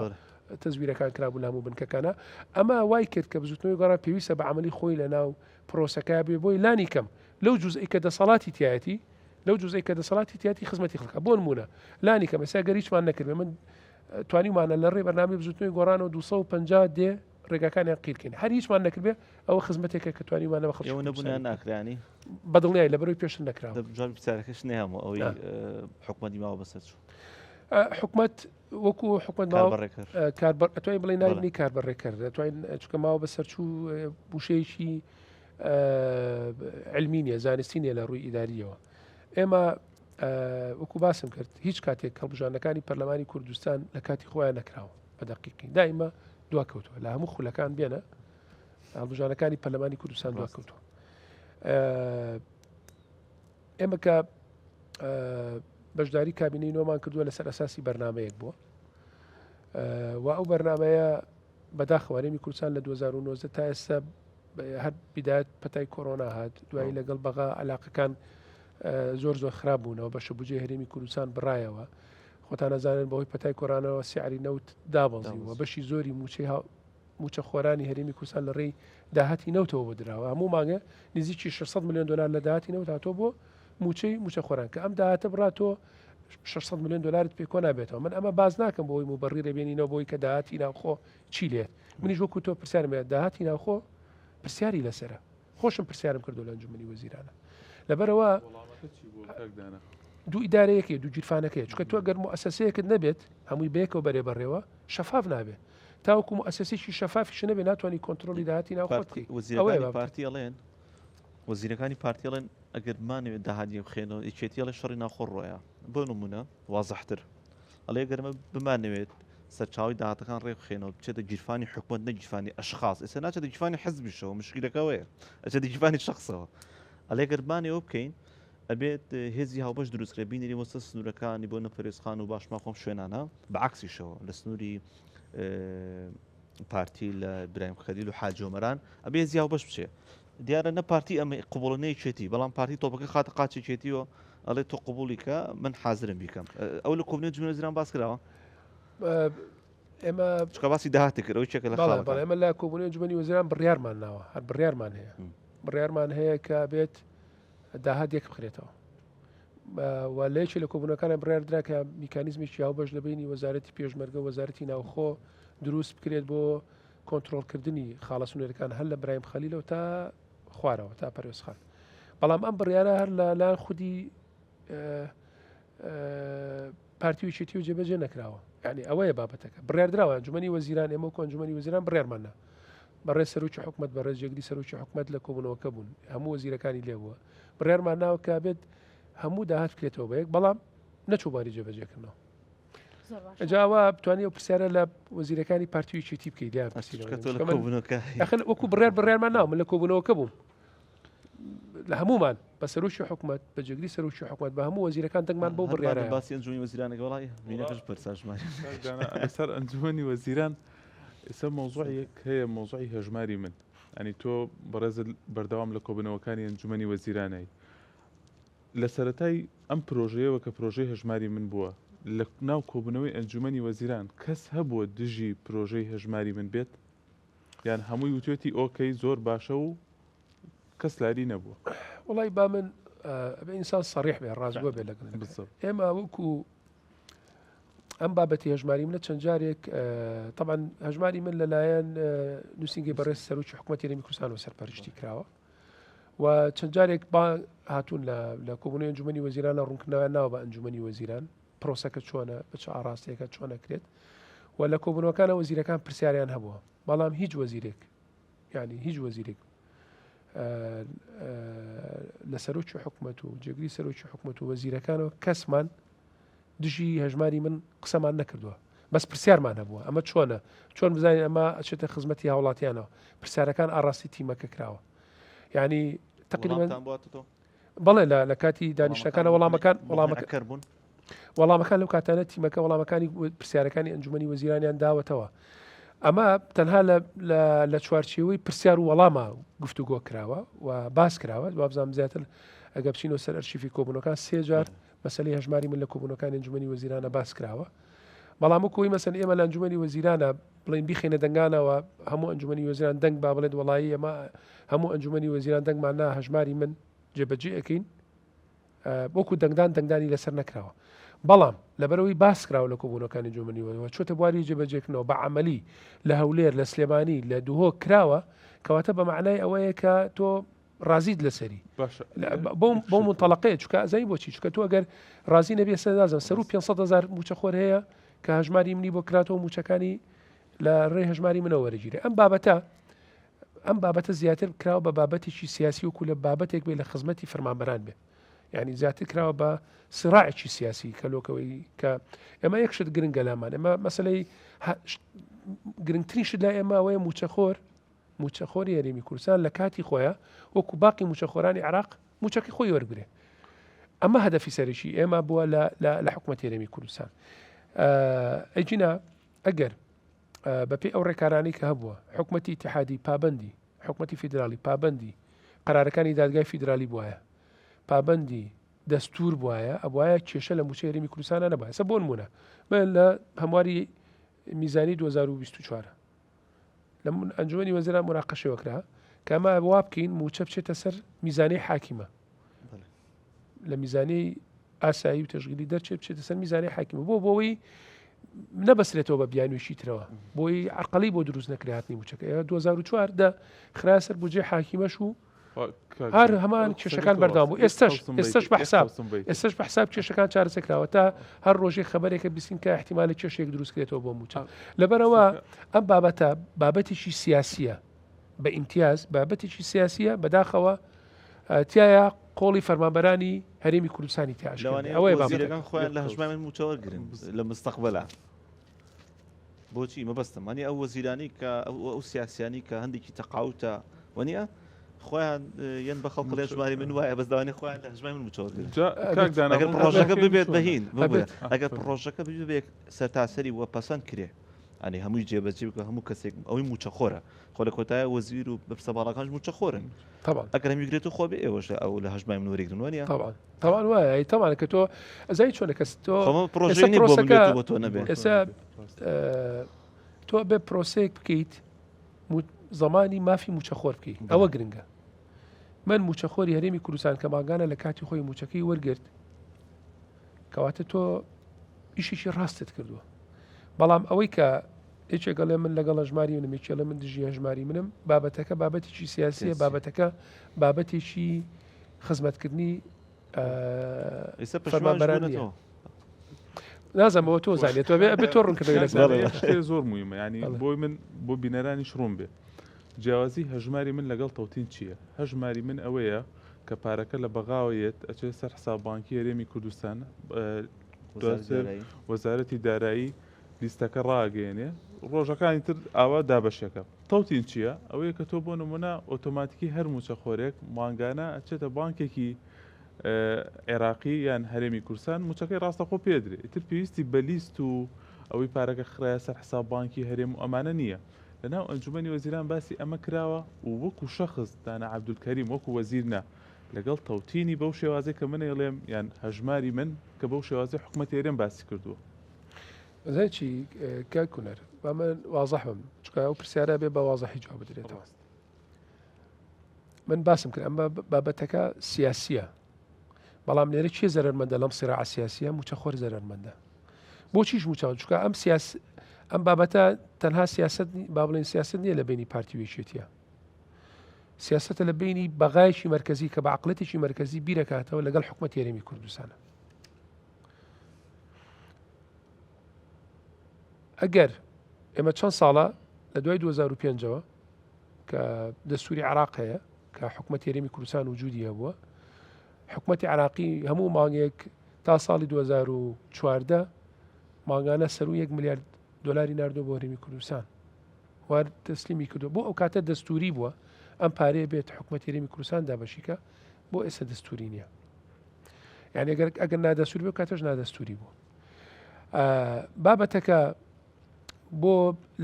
تەزویرەکان کرابوو لە هەموو بنکەکانە ئەمە وای کرد کە بزوتنەوەی گۆڕان پێویستە بە عملی خۆی لە ناو پرۆسەکە بێ بۆی لانی کەم لەو جوزئی کە دەسەڵاتی تایەتی لەو جوزئی کە دەسەڵاتی تایەتی خزمەتی خەڵکە بۆ نمونە لانی کەم ئێستا گەریچمان نەکرد من توانیمانە لە ڕێی بەرنامەی بزوتنەوەی گۆڕان و 250 دێ ڕێگاکانیان قیرکەین هەر هیچمان نەکردبێ ئەوە خزمەتێکە کە توانیمانە بە خەڵکی نەبوونیان ناکرانی بەدڵنیای لەبەرەوەی پێشتر نەکراوە جواب پرسیارەکەش نەهەموو ئەوەی حکوومەتی ماوە بەسەر چوو حکومت وەکو حکومت کاربڕێکەر کاربەر ئەتوانین بڵێ ناوی بەڵێ. کاربەڕێکەر دەتوانین چکە ماوە بە سەرچوو بوشەیەکی علمی نیە زانستی نیە لە ڕووی ئیداریەوە ئێمە وەکو باسم کرد هیچ کاتێک هەڵبژانەکانی پەرلەمانی کوردستان لە کاتی خۆیان نەکراوە بە دەقیقی دائیمە دواکەوتووە لە هەموو خولەکان بێنە هەڵبژانەکانی پەرلەمانی کوردستان دواکەوتووە ئێمە کە بەشداری کابینەی نۆمان کردووە لەسەر ئەساسی بەرنمەیەک بووە و ئەو بەرنمەیە بەداخەوارێمی کوردستان لە 2009 تا ئێستا هەر بیدات پەتای کۆرۆنا هات دوایی لەگەڵ بەغا علاقەکان زۆر خراپ بوونەوە بەشە بجێ هەرێمی کوردستان بڕایەوە خۆتان نەزانن بەهۆی پەتای کۆرانەوە سیعری نەوت دابڵزیوە بەشی زۆری موچە خۆرانی هەرێمی کوردستان لە ڕێی داهاتی نەوتەوە بۆ درراوە هەموو مانگە نزیکی 600 میلیۆن دلار لە داهاتی نەوت هاتۆ بۆ موچە خۆران کە ئەم داهاتە بڕاتۆ 600 میلیۆن دلارت پێ کۆ نابێتەوە من ئەمە باز ناکەم بۆی موبەڕی ڕێبێنینەوە بۆی کە داهاتی ناوخۆ چی لێت منیش وەکو تۆ پرسیارم داهاتی ناوخۆ پرسیاری لەسرە خۆشم پرسیارم کردو لە ئەنجومەنی وەزیرانە لەبەرەوە دوو ئیدارەیەکی دوو جیرفانەکەی چکە تۆ گەر مؤسسەیەکت نەبێت هەمووی بەیەکەوە بەرێ بەڕێوە شەفاف نابێت تاوەکو مؤسسێکی شەفافیش نەبێت ناتوانانی کۆنتترۆلی داهاتی ناوخۆت وەزیرەکانی پارتی ئەڵێن وەزیرەکانی پارتی ئەڵێن ئەگەر بمانەوێت داهاتی بخێنەوە یەکێتی ئەڵێ شەڕی ناخۆ ڕۆیە بۆ نمونە وازەحتر ئەڵێ گەرمە بمانەوێت سەرچاوی داهاتەکان ڕێ بخێنەوە بچێتە گیرفانی حکومت نەگیرفانی ئەشخاص ئێستا ناچێتە گیرفانی حزبیشەوە مشکلەکەوەیە ئەچێتە گیرفانی شخصەوە ئەڵێ گەرمانەوە بکەین ئەبێت هێزی هاوبەش دروستکرێ بینێری وەستە سنوورەکانی بۆ نەپەرێزخان و باشما خۆم شوێنانە بەعکسیشەوە لە سنووری پارتی لە برایم خەلیل و حاجۆمەران ئەبێ هێزی هاوبەش بچێ دیارە نە پارتی ئەمە قوبڵەنەی چێتی بەڵام پارتی تۆپەکە خاتە قاچی چێتیەوە ئەڵێ تۆ قوبولیکە من حازرم بیکەم ئەو لە کۆبنێت جمهوری وەزیران باس کراوە ئێمە چکە باسی داهاتی کرد ئەوەی چێکە لە خاڵ ئێمە لە کۆبوونی ئەنجومەنی وەزیران بڕیارمان ناوە هەر بڕیارمان هەیە بڕیارمان هەیە کە بێت داهات یەک بخرێتەوە و لەیەکی لە کۆبوونەکانە بڕیاردرا کە میکانیزمێکی هاوبەش لە بینی وەزارەتی پێشمەرگە وەزارەتی ناوخۆ دروست بکرێت بۆ کۆنتترۆلکردنی خاڵە سنوورەکان هەر لە برایم خەلیلەوە تا خوارەوە تا پەروێزخان بەڵام ئەم بڕیارە هەر لە لایەن خودی پارتی وچێتی و جێبەجێ نەکراوە یعنی ئەوەیە بابەتەکە بڕیاردراوە ئەنجومەنی وەزیران ئێمە و ئەنجومەنی وەزیران بڕیارمانە بەڕێز سەرۆکی حکومەت بەڕێز جێگری سەرۆکی حکومەت لە کۆبوونەوەکە بوون هەموو وەزیرەکانی لێ بووە بڕیارمان ناوە کە بێت هەموو داهات بکرێتەوە بەیەک بەڵام نەچوو باری جێبەجێکردنەوە ئەجاوە بتوانێت و پرسیارە لە وەزیرەکانی پارتی وچێتی بکەیت دیار وەکو بڕیارمان ناو من لە کۆبوونەوەکە بووم لە هەمومان بە سەرۆکی حکومەت بە جێگری سەرۆکی حکومەت بە هەموو وەزیرەکان دەنگمان بۆ بڕیارە باسی ئەنجومەنی وەزیرانەکە وڵای مینەکەش پرساژمانی لەسەر ئەنجومەنی وەزیران ئێستا مۆزوعێک هەیە مۆزوعی هەژماری من ئەنی تۆ بەڕێزت بەردەوام لە کۆبوونەوەکانی ئەنجومەنی وەزیرانەی لە سەرەتای ئەم پرۆژەیەوە کە پرۆژەی هەژماری من بووە لە ناو کۆبوونەوەی ئەنجومەنی وەزیران کەس هەبووە دژی پرۆژەی هەژماری من بێت یان هەمووی وتێتی ئۆکەی زۆر باشە و کەس لاری نەبووە وڵی با من ئەبێ ئینسان سەریح بێ ڕازگۆ بێ لەگەن ئێمە وەکو ئەم بابەتی هەژماری منە چەند جارێک طبعا هەژماری من لەلایەن نووسنگی بەڕێز سەرۆکی حکومەتی هەرێمی کوردستان و سەرپەرشتی کراوە و چەند جارێک با هاتوون لە کۆبوونەوەی ئەنجومەنی وەزیرانە ڕوونکردنەوەیان ناوە بە ئەنجومەنی وەزیران پرۆسەکە چۆنە بچ ئاڕاستەیەەکە چۆنە کرێت و لە کۆبوونەوەکانە وەزیرەکان پرسیاریان هەبووە بەڵام هیچ وەزیرێک یعنی هیچ وەزیرێک لە سەرۆکی حکومەت و جێگری سەرۆکی حکومەت و وەزیرەکانەوە کەسمان دژی هەژماری من قسەمان نەکردووە بەس پرسیارمان هەبووە ئەمە چۆنە چۆن بزانین ئەمە ئەچێتە خزمەتی هاوڵاتیانەوە پرسیارەکان ئاڕاستی تیمەکە کراوە یعنی تقریبا بەڵێ لە کاتی دانیشتەکانە وەڵامەکان لەو کاتانە تیمەکە وەڵامەکانی پرسیارەکانی ئەنجومەنی وەزیرانیان داوەتەوە ئەمە تەنها لە چوارچێوەی پرسیار و وەڵامە گفتوگۆ کراوە و باس کراوە وابزانام زیاتر ئەگە بچینەوە سەر ئەرشیفی کۆبوونەکان سێ جار مەسەلەی هەژماری من لە کۆبوونەکانی ئەنجومەنی وەزیرانە باس کراوە بەڵام کۆی مەسەن ئێمە لە ئەنجومەنی وەزیرانە بڵین بیخێنە دەنگانەوە هەموو ئەنجومەنی وەزیران دەنگ با بڵێت وڵایی ئەمە هەموو ئەنجومەنی وەزیران دەنگمان نا هەژماری من جێبەجێ ئەەکەین بۆکو دەنگدانی لەسەر نەکراوە بەڵام لەبەرەوەی باس کراوە لە کۆبوونەکانی ئەنجومەنی وەزیران چۆتە بواری جێبەجێکردنەوە بە عەمەلی لە هەولێر لە سلێمانی لە دوهۆ کراوە کەواتە بە معنای ئەوەیە کە تۆ ڕازیت لەسەری باشە بۆ منتەڵەقەیە چکە زای بۆچی چکە تۆ ئەگەر ڕازی نەبێ سەدازم سەر و 500,000 موچەخۆر هەیە کە هەژماری منی بۆ کراتەوە موچەکانی لە ڕێ هەژماری منەوە وەرەگیرێ ئەم بابەتە زیاتر کراوە بە بابەتێکی سیاسی وکو لە بابەتێک بێ لە خزمەتی فەرمانبەران بێ یعنی زیاتر کراوە بە سراعێکی سیاسی کەلۆکەوەی کە ئێمە یەکشت گرنگە لامان ئێمە مەسلەی گرنگترین شت لای ئێمە ئەوەیە موچەخۆری هەرێمی کوردستان لە کاتی خۆیە وەکو باقی موچەخۆرانی عراق موچەکەی خۆی وەرگرێ ئەمە هەدەفی سەرشی ئێمە بووە لە حکومەتی هەرێمی کوردستان ئەجینا ئەگەر بەپێی ئەو ڕێکارانی کە هەبووە حکومەتی اتحادی پابندی حکومەتی فیدرالی پابندی قرارەکانی دادگای فیدرالی بووایە پابندی دەستور بووایە ئەوایە کێشە لە موچەی هەرێمی کوردستانە نەبووە سە بۆ نمونە من لە هەمواری میزانی 2024 لە ئەنجومەنی وەزیران مراقەشەوە کرا کە ئەمە وا بکەین موچە بچێتە سەر میزانەی حاکیمە لە میزانەی ئاسایی و تەشغیلی دەرچێت بچێتە سەر میزانەی حاکیمە بۆەوەی نەبەسرێتەوە بە بیانوێشی ترەوە بۆی عقلی بۆ دروست نەکراتنی موچەکە 2004 خرا سەر بودجێ حاکیمەش و هەر هەمان کێشەکان بەردام بوو ئێستش بە حساب کێشەکان چارەسەکراوە تا هەر ڕۆژێک خەبەرێکە بیسین کە احتیمالە کێشێک دروستکرێتەوە بۆ موچە لەبەرەوە ئەم بابەتە بابەتێکی سیاسیە بە ئیمتیاز بابەتێکی سیاسیە بەداخەوە تایە قۆڵی فەرمانبەرانی هەرێمی کوردستانی تیاش ئەوەی بابەتەکان خۆیان لە هەژمای من موچەوەرگرن لە مستەقبەلا بۆچی مەبەستەمانی ئەو وەزیرانی کە ئەو سیاسیانی کە هەندێکی تەقاوتە وەنیە خۆیان یەن بە خەڵق لە هەژماری من وایە بەزداوانی خۆیان لە هەژمای من موچەوەرگرن ئەگەر پرۆژەکە ببێت بەهین ئەگەر پرۆژەکە ببێت سەرتاسەری وە پەسەند کرێ ئەنی هەمووی جێبەجێ بکە هەموو کەسێک ئەوەی موچەخۆرە خۆ لە کۆتایە وەزیر و سەباڵەکانش موچەخۆرن ئەگەر هەمیگرێت و خۆ بێ ئێوەش ئەو لە هەژمای من وەرگرن وەنیە تاوان وایە تاوانە کە تۆ ئەزای چۆنە کەس تۆ پرۆژەی بۆ تۆ نەبێت ئێستا تۆ بێ پرۆسەیەک بکەیت زمانی مافی موچەخۆر بکەیت ئەوە گرنگە من موچەخۆری هەرێمی کوردستان کە ماگانە لە کاتی خۆی موچەکەی وەرگرت کەواتە تۆ ئیشێکی ڕاستت کردووە بەڵام ئەوەی کە هیچێکگەڵێ من لەگەڵ هەژماری منم یەکێڵە من دژی هەژماری منم بابەتەکە بابەتێکی سیاسیە بابەتەکە بابەتێکی خزمەتکردنی فەرمانبەرانیە نازانەوە تۆ زانێت بێ تۆ ڕوونکردەوەی لەسەر زۆر مویمە ینی بۆی من بۆ بینەرانی شڕوم بێ جیاوازی هەژماری من لەگەڵ تەوتین چییە؟ هەژماری من ئەوەیە کە پارەکە لە بەغاوەیەت ئەچێت سەر حساب بانکی هەرێمی کوردستان وەزارەتی دارایی لیستەکە ڕاگەێنێ ڕۆژەکانی تر ئاوا دابەشەکە تەوتین چییە؟ ئەوەیە کە تۆ بۆ نمونە ئۆتۆماتیکی هەر موچەخۆرێک مانگانە ئەچێتە بانکێکی عێراقی یان هەرێمی کوردستان موچەکەی ڕاستەخۆ پێدرێ ئیتر پێویستی بە لیست و ئەوەی پارەکە خراە سەر حساب بانکی هەرێم و ئەمانە نییە لەناو ئەنجومەنی وەزیران باسی ئەمە کراوە و وەکو شەخص دانا عەبدولکەریم وەکو وەزیرنا لەگەڵ تەوتینی بەو شێوازەی کە منێڵێم یان هەژماری من کە بەو شێوازی حکومەتی هەرێم باسی کردووە زایچی کە کونەر با من وازەح بم چکە ئەو پرسیارە بێ بە وازەحی جواب بدرێتەوە من باسم کرد ئەمە بابەتەکە سیاسیە بەڵام لێرە چی زەرمەندە لەم سیراع سیاسیە موچەخۆر زەرمەندە بۆچیش موچەوە چکە ئەم بابەتە تەنها سیاست با بڵێن سیاست نییە لە بینی پارتی وێچێتیە سیاستە لە بینی بەغایشی مرکزی کە بە عقلەتێکی مرکزی بیرەکاتەوە لەگەڵ حکومەتی هەرێمی کوردستانە ئەگەر ئێمە چەند ساڵە لە دوای 2005ەوە کە دەستوری عراق هەیە کە حکومەتی هەرێمی کوردستان وجودی هەبووە حکومەتی عراقی هەموو مانگێک تا ساڵی 2014 ماگانە سەر و 1 ملیارد دلاری ناردۆ بۆ هەرێمی کوردستان وار تەسلیمی کردو بۆ ئەو کاتە دەستوری بووە ئەم پارەیە بێت حکومەتی هەرێمی کوردستان دابەشیکە بۆ ئێستا دەستوری نییە یعنی ئەگەر نادەستوری بێ کاتەش نادەستوری بوو بابەتەکە بۆ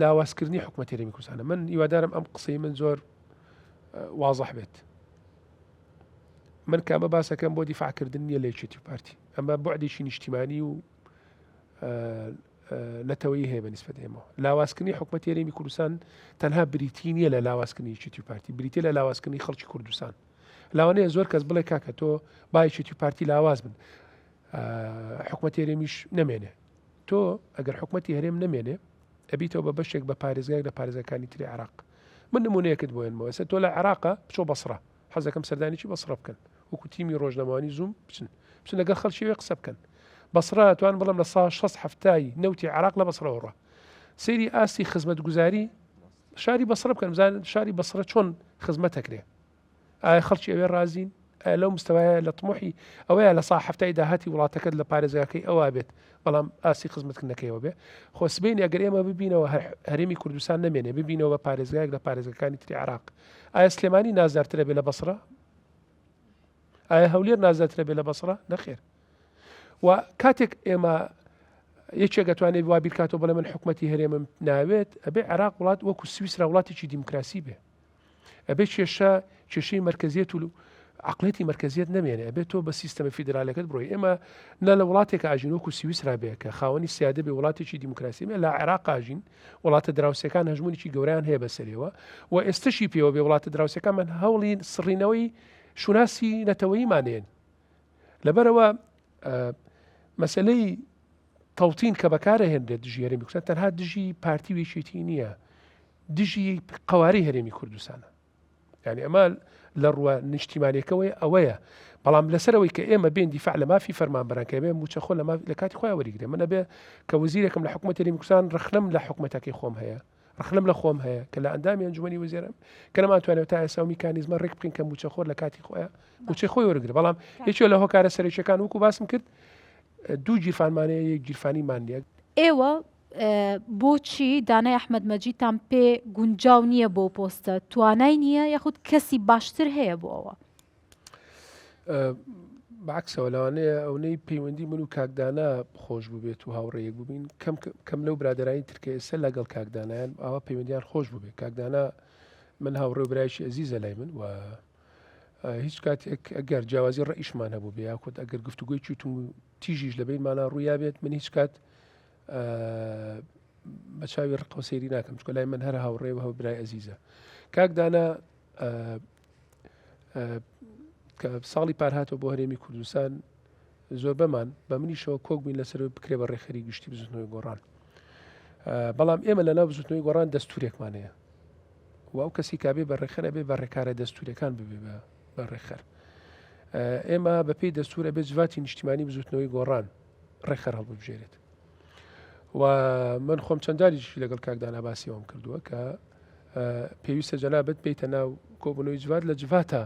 لاوازکردنی حکومەتی هەرێمی کوردستانە من هیوادارم ئەم قسەی من زۆر وازەح بێت من کامە باسەکەم بۆ دیفاعکردن نییە لە یەکێتی پارتی ئەمە بۆعدێکی نیشتیمانی و نەتەوەی هەیە بە نیسبەت ئێمەوە لاوازکردنی حکومەتی هەرێمی کوردستان تەنها بریتی نییە لە لاوازکردنی یەکێتی پارتی بریتە لە لاوازکردنی خەڵکی کوردستان لاوانەیە زۆر کەس بڵێ کاکە تۆ با یەکێتی پارتی لاواز بن حکومەتی هەرێمیش نەمێنێ تۆ ئەگەر حکومەتی هەرێم نەمێنێ ئەبیتەوە بە بەشێک بە پارێزگایك لە پارێزەکانی تری عراق من نمونەیەکت بۆ ێنمەوە ئێستا تۆ لە عراقە بچۆ بەسڕە حەزەکەم سەردانێکی بەسڕە بکەن وەکو تیمی ڕۆژنامەوانی زوم بچن لەگەڵ خەڵکی قسە بکەن بەسڕا توان بڵم لە سا 60 نەوتی عراق لە بەسڕەوەڕە سەیری ئاستی خزمەت گوزاری شاری بەسڕە بکەن بزانن شاری بەسڕە چۆن خزمەتەکرێ ئایا خەڵکی ئەوێ رازین لەو مستەوایە لە طموحی ئەوەیە لە سا هەفتای داهاتی وڵاتەکەت لە پارێزگاکەی ئەوە بێت بەڵام ئاسی خزمەتکردنەکەیەوە بێ خۆسبین ئەگەر ئێمە ببینەوە هەرێمی کوردستان نامێنێ ببینەوە بە پارێزگایەک لە پارێزگەکانی تری عراق ئایا سلێمانی نازدارترە بێ لە بەسڕە ئایا هەولێر نازدارترە بێ لە بەسڕە نەخێر و کاتێک ئێمە یەکێک دەتوانێت وا بیرکاتەوە بڵێ من حکومەتی هەرێمم ناوێت ئەبێ عراق وڵات وەکو سویسرا وڵاتێکی دیموکراسی بێ ئەبێ کێشەی مرکزیت و عقلێتی مرکزیت نامێنێ ئەبێت تۆ بە سیستەمە فیدرالەکەت بڕۆی ئێمە نە لە وڵاتێک ئاژین وەکو سویسرا بێ کە خاوەنی سیادە بێ وڵاتێکی دیموکراسی بێ لە عێراق ئاژین وڵاتە دراوسەکان هەژمونێکی گەوریان هەیە بەسەرەوە و ئێستشی پێوە بێ وڵاتە دراوسەکان من هەوڵی سڕینەوەی شوناسی نەتەوەییمانێن لەبەرەوە مەسلەی تەوتین کە بەکارە هێنرێت دژی هەرێمی کوردستان تەنها دژی پارتی وێچێتی نییە دژی قواری هەرێمی کوردستانە یعنی ئەمە لە ڕوە نیشتیمانیەکەوەی ئەوەیە بەڵام لەسەرەوەی کە ئێمە بێن دیفاع لە مافی فەرمانبەران کە بێ موچەخۆ لە کاتی خۆیان وەریگرێ منە بێ کە وەزیرێکم لە حکوومەت هەرێمی کوردستان ڕخنم لە حکوومەتەکەی خۆم هەیە ڕخنم لە خۆم هەیە کە لە ئەندامی ئەنجومەنی وەزیرم کە نەماتوانێت تا ئێستا میکانیزمە ڕێک بکەین کە موچەخۆر لە کاتی خۆیان موچەی خۆی وەرگرێ بەڵام هیچ لە هۆکارە سەرچەکان وەکو باسم کرد دوو گیرفانمانەیە یەک گیرفانی نیە ئێوە بۆچی دانای ئەحمەد مەجیدتان پێ گونجاو نییە بۆ پۆستە توانای نییە یاخود کەسی باشتر هەیە بۆ ئەوە بەعکسەوە لەوانەیە ئەوەی پەیوەندی من و کاکدانا خۆش ببێت و هاوڕێیەک ببین کەم لەو برادرانی ترکە ئێستا لەگەڵ کاکدانایان ئەوە پەیوەندیان خۆش ببێت کاکدانا من هاوڕێ و برایشی ئەزیزە لای من و هیچ کاتێک ئەگەر جیاوازی ڕئیشمان هەبوو بێ یاخود ئەگەر گفتوگوی چیت و تیژیش لەبێتمانە ڕوویا بێت من هیچ کات بە چاوی ڕقەوە سەیری ناکەم چکە لای من هەر هاوڕێ و هەو برای ئەزیزە کاکدانا کە ساڵی پارهاتەوە بۆ هەرێمی کوردستان زۆر بەمان بە منیشەوە کۆک بووین لەسەر بکرێ بە ڕێخەری گشتی بزوتنەوەی گۆڕان بەڵام ئێمە لە ناو بزوتنەوەی گۆڕان دەستورێکمانەیە و ئەو کەسی کابێ بە ڕێخەرە بێ بە ڕێکارە دەستورەکان ببێ بە ڕێخەر ئێمە بەپێی دەستورە بێت جواتی نیشتیمانی بزوتنەوەی گۆڕان ڕێخەر هەڵبژێرێت و من خۆم چەنداریشی لەگەڵ کاکدانا باسیەوەم کردووە کە پێویستە جەنابەت بێتە ناو کۆبوونەوەی جوات لە جواتە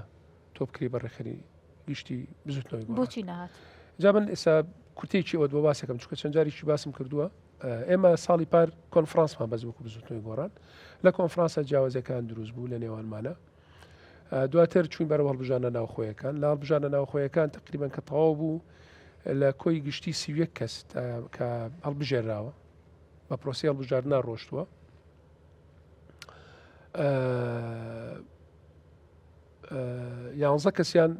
تۆ بکری بە ڕێخەری گشتی بزوتنەوەی گۆڕان بۆچی نهات جا من ئێستا کورتێکی ئەوە بۆ باسەکەم چکە چەندجاریشی باسم کردووە ئێمە ساڵی پار کۆنفرانسمان بەز وەکو بزوتنەوەی گۆڕان لە کۆنفرانسە جیاوازەکان دروست بوو لە نێوانمانە دواتر چوین بەرە هەڵبژانە ناوخۆیەکان لە هەڵبژانە ناوخۆیەکان تقریبان کە تەواو بوو لە کۆی گشتی 31 کەس کە هەڵبژێراوە بە پرۆسی هەڵبژاردنا ڕۆشتووە 11 کەسیان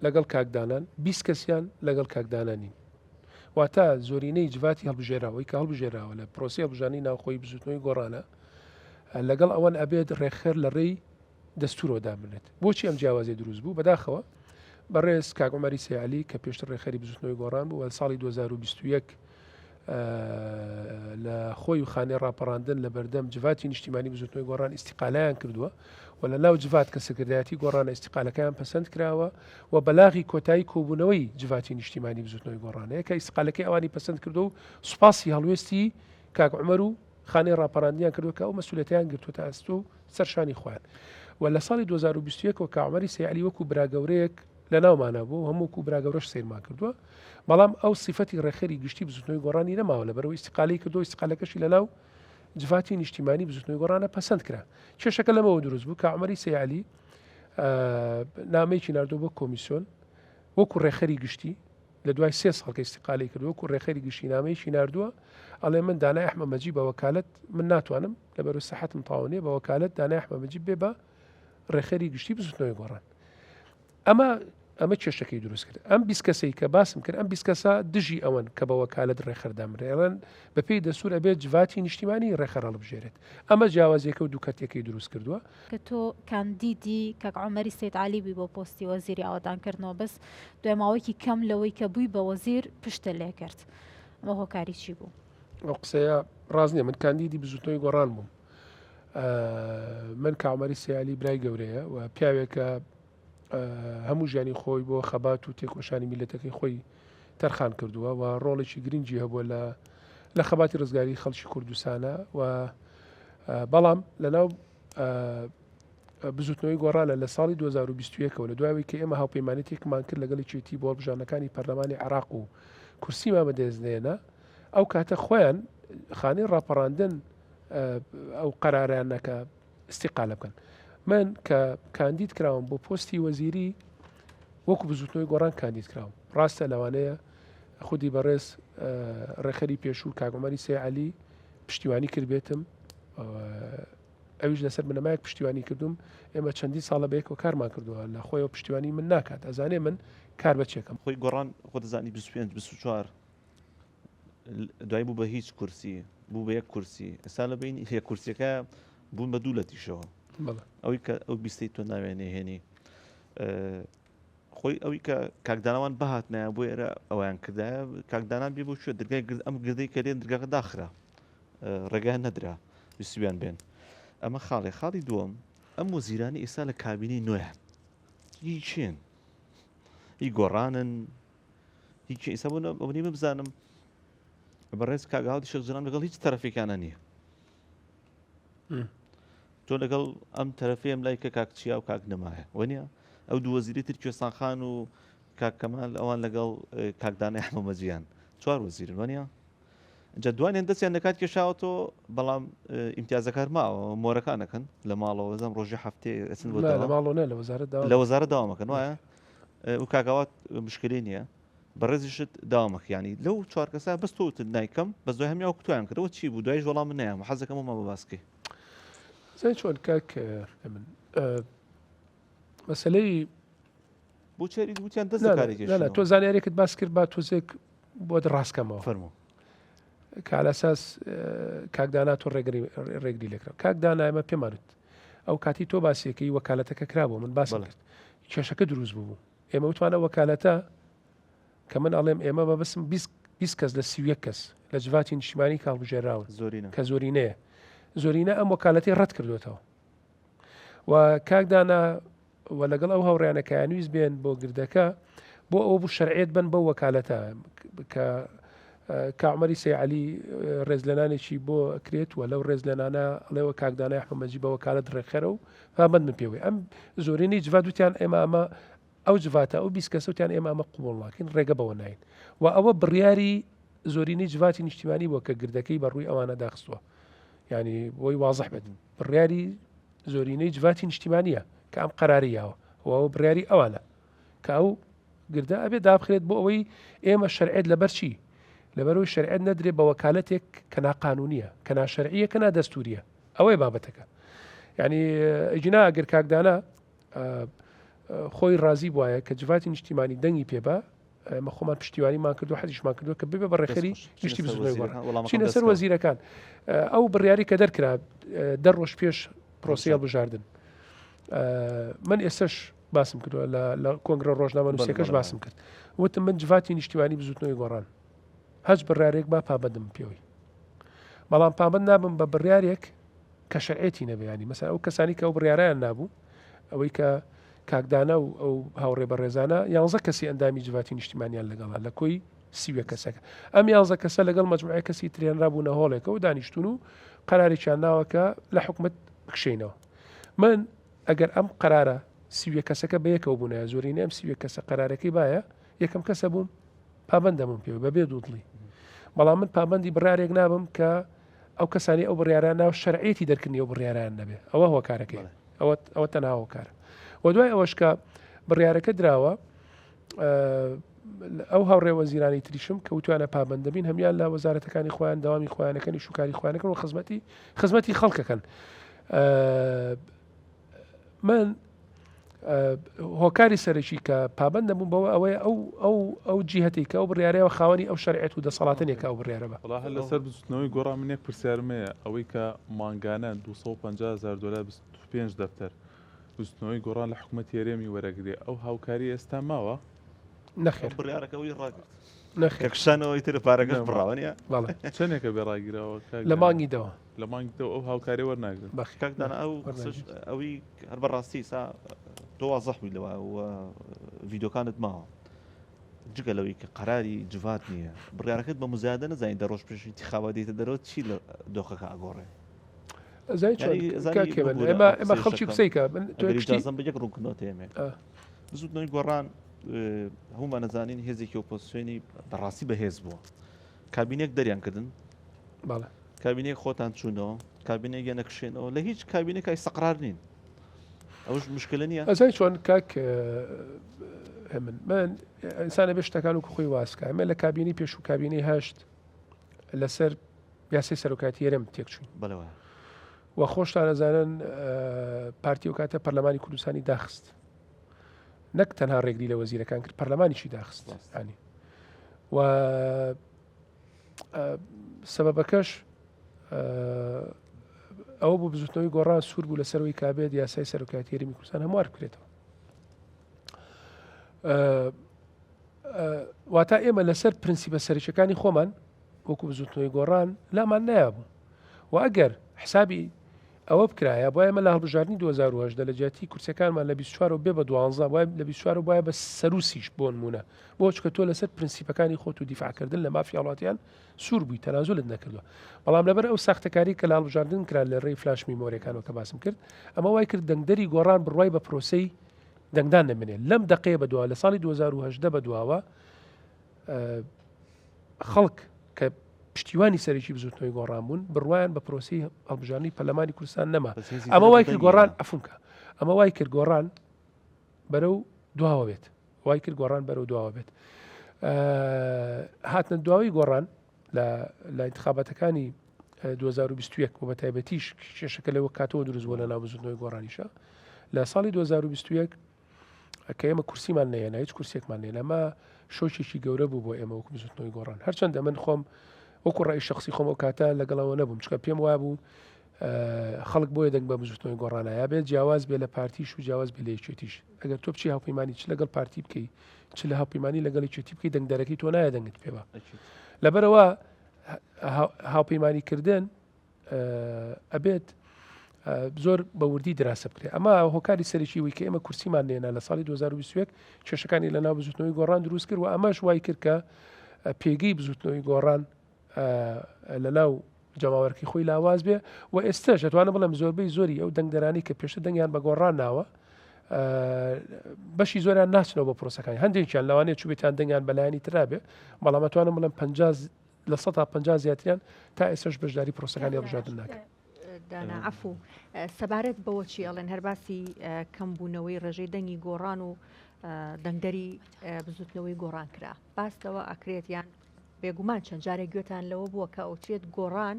لەگەڵ کاکدانان 20 کەسیان لەگەڵ کاکدانانین واتە زۆرینەی جواتی هەڵبژێراوەی کە هەڵبژێراوە لە پرۆسی هەڵبژانی ناوخۆی بزوتنەوەی گۆڕانە لەگەڵ ئەوەن ئەبێت ڕێخەر لە ڕێی دەستورەوە دابنێت بۆچی ئەم جیاوازی دروست بوو بەداخەوە بەڕێز کاک عومەری سەیعەلی کە پێشتر ڕێخەری بزوتنەوەی گۆڕان بوو و ساڵی 2021 لە خۆی و خانەی ڕاپەڕاندن لە بەردەم جواتی نیشتیمانی بزوتنەوەی گۆڕان ئیستیقالایان کردووە و لە ناو جوات کە سەکردایەتی گۆڕانە ئیستیقالەکەیان پەسەند کراوە و بەلاغی کۆتایی کۆبوونەوەی جواتی نیشتیمانی بزوتنەوەی گۆڕانەیە کە ئیستیقالەکەی ئەوانی پەسەند کردو و سوپاسی هەڵوێستی کاک عومەر و خانەی ڕاپەڕاندنیان کردو کە ئەو مەسئولیەتیان گرتوتە ئەست و سەرشانی خۆیان و لە ساڵی 2021 و کاک عومەری سەیعەلی وەکو براگەورەیەک لە ناومانە بوو هەموو وەکو براگەورەش سیرمان کردووە بەڵام ئەو سیفەتی ڕێخەری گشتی بزوتنەوەی گۆڕانی نەماوە لەبەرەوەی ئیستیقالی کردو ئیستیقالەکەشی لە ناو جواتی نیشتیمانی بزوتنەوەی گۆڕانە پەسەند کرا کێشەکە لەمەوە دروست بوو کاک عومەری سەیعەلی نامەیەکی ناردووە بۆ کۆمیسیۆن وەکو ڕێخەری گشتی لە دوای 3 ساڵ کە ئیستیقالی کردو وەکو ڕێخەری گشتی نامەیەکی ناردووە ئەڵێ من دانای ئەحمەد مەجید بە وەکالەت من ناتوانم لەبەرەوەی سەحەتم تاوانێ بە وەکالەت دانای ئەحمەد مەجید بێ بە ڕێخەری گشتی بزوتنەوەی گۆڕان ئەمە کێشەکەی دروست کرد ئەم 20 کەسەی کە باسم کرد ئەم 20 کەسە دژی ئەوەن کە بە وەکالەت ڕێخەردامرێڵەن بەپێی دەسوور ئەبێت جواتی نیشتیمانی ڕێخەر هەڵبژێرێت ئەمە جیاوازیەکە و دووکەتێکی دروست کردووە کە تۆ کاندیدی کاک عومەری سەیدعەلی بووی بۆ پۆستی وەزیری ئاوادانکردنەوە بەس دوای ماوەیەکی کەم لەوەی کە بووی بە وەزیر پشتە لێ کرد ئەمە هۆکاری چی بوو ئەو قسەیە ڕاز نییە من کاندیدی بزوتنەوەی گۆڕان بووم من کاعمەری سیالی برای گەورەیە و پیاوێکە هەموو ژیانی خۆی بۆ خەبات و تێکۆشانی میلەتەکەی خۆی تەرخان کردووە و ڕۆڵێکی گرنگی هەبووە لە خەباتی ڕزگاری خەڵکی کوردستانە و بەڵام لەناو بزوتنەوەی گۆڕانە لە ساڵی 2021ەوە لە دوایەوەی کە ئێمە هاوپەیمانێتێکمان کرد لەگەڵی چێتی بۆ بژانەکانی پەرلەمانی عێراق و کورسیمان بەدەستێنە ئەو کاتە خۆیان خانەی ڕاپەڕاندن ئەو قەراریانەکە استیقالە بکەن. من کە کاندید کراوم بۆ پۆستی وەزیری وەکو بزوتنەوەی گۆڕان کاندید کراوم. ڕاستە لەوانەیە خودی بەڕێز ڕێخەری پێشوو کاگومەری سێعەلی پشتیوانی کردبێتم ئەویش لەسەر بنەمایەک پشتیوانی کردوم. ئێمە چەندی ساڵە بەیەکەوە کارمان کردووە لە خۆیەوە پشتیوانی من ناکات ئەزانێ من کار بەچێکم. خۆی گۆڕان خۆ دەزانی 25-24 دوای بوو بە هیچ کورسی بوو بە یەک کورسی ئێستا لە بین هەیە کورسیەکە بوون بە دوو لە تیشەوە ئەوەی کە ئەو بیستەی تۆ ناوێنێ هێنی خۆی ئەوەی کە کاکداناوان بەهات نایە بۆ ئێرە ئەویان کردایە کاکدانان بێ بۆ شوێ دەرگای ئەم گردەی کە لێن دەرگاکە داخرا ڕێگای نەدرا ویسیان بێن ئەمە خاڵی دووەم ئەم وەزیرانی ئێستا لە کابینەی نوێیان هی چێن هی گۆڕانن هیچ ئێستا بوون ئەوەی بزانم بەڕێز کاگاوتی شەخجران لەگەڵ هیچ تەرەفێکانە نییە تۆ لەگەڵ ئەم تەرەفێم لای کە کاکچیا و کاک نەمایە وەنیە ئەو دوو وەزیری تر کوێستانخان و کاکەمال ئەوان لەگەڵ کاکدانای حمەمەجیان 4 وەزیرن وەنیە جا دوانیان دەستیان لە کات کێشاوەتەوە بەڵام ئیمتیازەکار ماوە مۆرەکانەکەن لە ماڵەوە زەم ڕۆژی هەفتێ ئەچن بۆ لە وەزارە داوامەکەن وایە و کاگاوات مشکلەی نییە بەڕێزیشت داوامەکەیانی لەو 4 کەسا بەس تۆتت نایکەم بەس دوای هەمیاو کوتیان کردەوە چی بوو دوایش وەڵام من نیام حەزەکەم وما بەباسکەی زين شلون كاك من مسألة بۆ چێری دووتیان دەست کارێکی لا تۆ زانیارێکت باس کرد با تۆزێک بۆ ڕاستکەمەوە فەرموو کە على ئەساس کاکدانا تۆ ڕێگری لێکرا کاکدانا ئێمە پێمانوت ئەو کاتی تۆ باسیەکەی وەکالەتەکە کرابوو من باس کرد کێشەکە دروست بوو ئێمە وتوانە وەکالەتە کە من ئەڵێم ئێمە بەبسم 20 کەس لە 31 کەس لە جواتی نیشتیمانی کاڵبژێراون کە زۆرینەیە زۆرینە ئەم وەکالەتی ڕەت کردوێتەوە و کاکدانا و لەگەڵ ئەو هەوڕیانەکەیان ویست بێن بۆ گردەکە بۆ ئەوە بوو شەرعێت بن بە وەکالەتە کە کاعمەری سەیعەلی ڕێزلەنانێکی بۆ ئەکرێت و لەو ڕێزلەنانە ئەڵێەوە کاکدانای حمەمەجی بە وەکالەت ڕێکخەرە و هامەند من پێوەی ئەم زۆرینەی جوات وتیان ئێمە ئەمە ئەو جواتە ئەو 20 کەسەوتیان ئێمە ئەمە قوبوڵ ناکەین ڕێگە بەوە ناین و ئەوە بڕیاری زۆرینەی جواتی نیشتیمانی بووە کە گردەکەی بەڕووی ئەوانە داخستووە ینی بۆی وازح بێت بڕیاری زۆرینەی جواتی نیشتیمانیە کە ئەم قەراریەوە و ئەو بڕیاری ئەوانە کە ئەو گردە ئەبێ دابخرێت بۆ ئەوەی ئێمە شەرعێت لەبەر چی لەبەرەوەی شەرعێت نەدرێت بە وەکالەتێک کە ناقانونیە کە ناشەرعیە کە نادەستوریە ئەوەی بابەتەکە یعنی ئیجنا ئەگەر کاکدانا خۆی ڕازی وایە کە جواتی نیشتیمانی دەنگی پێبا ئەمە خۆمان پشتیوانیمان کردو حەزیشمان کردو کە ببێ بە ڕێخەری گشتی بچینە سەر وەزیرەکان ئەو بڕیاری کە دەرکرا 10 ڕۆژ پێش پرۆسیال بژاردن من ئێستش باسم کردووە لە کۆنگرە ڕۆژنامە نووسەکەش باسم کرد وتم من جواتی نیشتیمانی بزوتنەوەی گۆڕان هەج بڕیارێک با پابەدم پێوەی بەڵام پابەد نابم بە بڕیارێک کە شەرعێتی نەبیانی مەسەن ئەو کەسانی کە ئەو بڕیارەیان نابوو ئەوەی کە کاکدانا و ئەو هاوڕێ بەڕێزانە 11 کەسی ئەندامی جواتی نیشتیمانیان لەگەڵا لە کۆی 30 کەسەکە ئەم 11 کەسە لەگەڵ مەجموعە کەسی ترێنرابوونە هۆڵێکە و دانیشتون و قەراریان ناوەکە لە حکومت بکشینەوە من ئەگەر ئەم قەرارە 30 کەسەکە بەیەکەوە بوونە زۆرینە ئەم 30 کەسە قەرارەکەی باە یەکەم کەسە بووم پابندەمون پێوە بەبێ دووڵی بەڵام من پابندی بڕارێک نابم کە ئەو کەسانی ئەو بڕیاران ناو شەرعێتی دەرکردنی ئەو بڕیاران نەبێ ئەوە هۆکارەکەی ئەوە تەنها هۆکارە و دوای ئەوەش کە بڕیارەکە دراوە ئەو هاوڕێ وەزیرانی تریشم کە وتوانە پابندەبین هەمیان لە وەزارەتەکانی خۆیان داوامی خۆیانەکەنی شوکاری خۆیانەکەن و خزمەتی خەڵکەکەن من هۆکاری سەرەکی کە پابندە بوون بەوە ئەوەیە ئەو جیهەتی کە ئەو بڕیارەوە خاوەنی ئەو شەرعێت و دەسەڵاتنێکە ئەو بڕیارە بە وڵا هەر لەسەر بزوتنەوەی گۆڕا منێک پرسیارمەیە ئەوەی کە مانگانە $250,000 25 دەفتەر بزوتنەوەی گۆڕان لە حکوومەت هێرێمی وەرەگرێ ئەو هاوکاری ئێستا ماوە نەخێر بڕیارەکەەوەی ڕاگرت نەخێر کەکشانەوەی تر پارەکەش نعم. بڕاوەنیە بەڵێ چەندێکە بێڕاگیرەوە لە مانگیدەوە لە مانگیتەوە ئەو هاوکاری وەرناگرن بەخێر کاکدان ئەو وەرناگرێت. ئەوی هەر بەڕاستی سا تۆ وازەحبی لەوە ڤیددیۆکانت ماوە جگە لەوەی کە قەراری جوات نییە بڕیارەکەت بە مزیادە نەزانین دە ڕۆژ پێشی انتخابات دێتە دەرەوە چی لە دۆخەکە ئاگۆڕێ زای ئێمە خەڵکی قسەیکە جازم بە یەک ڕوونکردنەوە تێمێک زودنەوەی گۆڕان هەمومان نەزانین هێزێکی ئۆپۆزیسیۆنی بەڕاستی بەهێز بووە کابینێک دەریان کردن باڵێ کابینێک خۆتان چوونەوە کابینێک یە نەکشێنەوە لە هیچ کابینێکای سەقرار نین ئەوش مشکلە نییە ئەزای چۆن کاک من ئینسانە بێ شتەکان و خۆی واسکە ئەمە لە کابینی پێش و کابینی هەشت لەسەر یاسی سەرۆکاتی یەرێم تێکچوین بەڵەوە و خۆشتان نەزانن پارتی و کاتە پەرلەمانی کوردستانی داخست نەک تەنها ڕێگری لە وەزیرەکان کرد پەرلەمانیشی داخست ینی و سەبەبەکەش ئەوە بۆ بزوتنەوەی گۆڕان سوور بوو لەسەرەوەی کابێت یاسای سەرۆکاتی یەرێمی کوردستان هەموار بکرێتەوە واتە ئێمە لەسەر پرینسیپە سەرچەکانی خۆمان وەکو بزوتنەوەی گۆڕان لامان نایابوو و ئەگەر حسابی ئەوە بکرایە بۆ ئێمە لە هەڵبژاردننی 2010 لە جیاتی کورسەکانمان لە 24 بێ بە 12 وای لە 24 وایە بە سەروسیش بۆ نمونە بۆ چکە تۆ لەسەر پرینسیپەکانی خۆت و دیفاعکردن لە مافی وڵاتیان سوور بووی تەنازولت نەکردووە بەڵام لەبەر ئەو ساختەکاری کە لە هەڵبژاردن کرا لە ڕێی فلاش میمۆریەکانەوە کە باسم کرد ئەمە وای کرد دەنگدەری گۆڕان بڕوای بە پرۆسەی دەنگدان نەمێنێت لەم دقەیە بەدووە لە ساڵی 2010 بەدواوە خەڵک کە پشتیوانی سەرێکی بزوتنەوەی گۆڕان بوون بڕوایان بە پرۆسی هەڵبژاردننی پەرلەمانی کوردستان نەما ئەمە وای کرد گۆڕان ئەفونکە ئەمە وای کرد گۆڕان بەرەو دواوە بێت وای کرد گۆڕان بەرەو دواوە بێت هاتنە دواوی گۆڕان لە انتخاباتەکانی 2021 و بە تایبەتیش کێشەکە لەوە کاتەوە دروست بووە لە ناو بزوتنەوەی گۆڕانیشە لە ساڵی 2021 کە ئێمە کورسیمان نەیەنا هیچ کورسێکمان نێن ئەمە شۆشێکی گەورە بوو بۆ ئێمە وەکو بزوتنەوەی گۆڕان هەرچەندە من خۆم وەکو ڕای شخصی خۆم ئەو کاتە لەگەڵەوە نەبووم چکە پێم وابوو خەڵک بۆیە دەنگ بە بزوتنەوەی گۆڕانایە بێت جیاواز بێ لە پارتیش و جیاواز بێ لە یەکێتیش ئەگەر تۆ بچی هاوپەیمانی چ لەگەڵ پارتی بکەی چ لە هاوپەیمانی لەگەڵ یەکێتی بکەی دەنگدەرەکەی تۆ نایە دەنگت پێوە لەبەرەوە هاوپەیمانیکردن ئەبێت زۆر بە وردی دراسە بکرێت ئەمە هۆکاری سەرکی وی کە ئێمە کورسیمان نێنا لە ساڵی 2021 کێشەکانی لە ناو بزوتنەوەی گۆڕان دروست کرد و ئەمەش وای کرد کە پێگەی بزوتنەوەی گۆڕان لە ناو جەماوەرکی خۆی لاواز بێ و ئێستاش دەتوانە بڵم زۆربەی زۆری ئەو دەنگدەرانی کە پێشتر دەنگیان بە گۆڕان ناوە بەشی زۆریان ناچنەوە بە پرۆسەکانی هەندێکیان لەوانەیە چوبێتیان دەنگیان بەلایانی ترابێ بەڵام ئەتوانم بڵم 50 زیاتریان تا ئێستش بەشداری پرۆسەکانی هەڵبژاردن ناکەن دانا عفو سەبارەت بەوە چی ئەڵێن هەرباسی کەمبوونەوەی ڕێژەی دەنگی گۆڕان و دەنگدەری بزوتنەوەی گۆڕان کرا باستەوە ئەکرێت یان بێگومان چەند جارێک گوێتان لەوە بووە کە ئەوچێت گۆڕان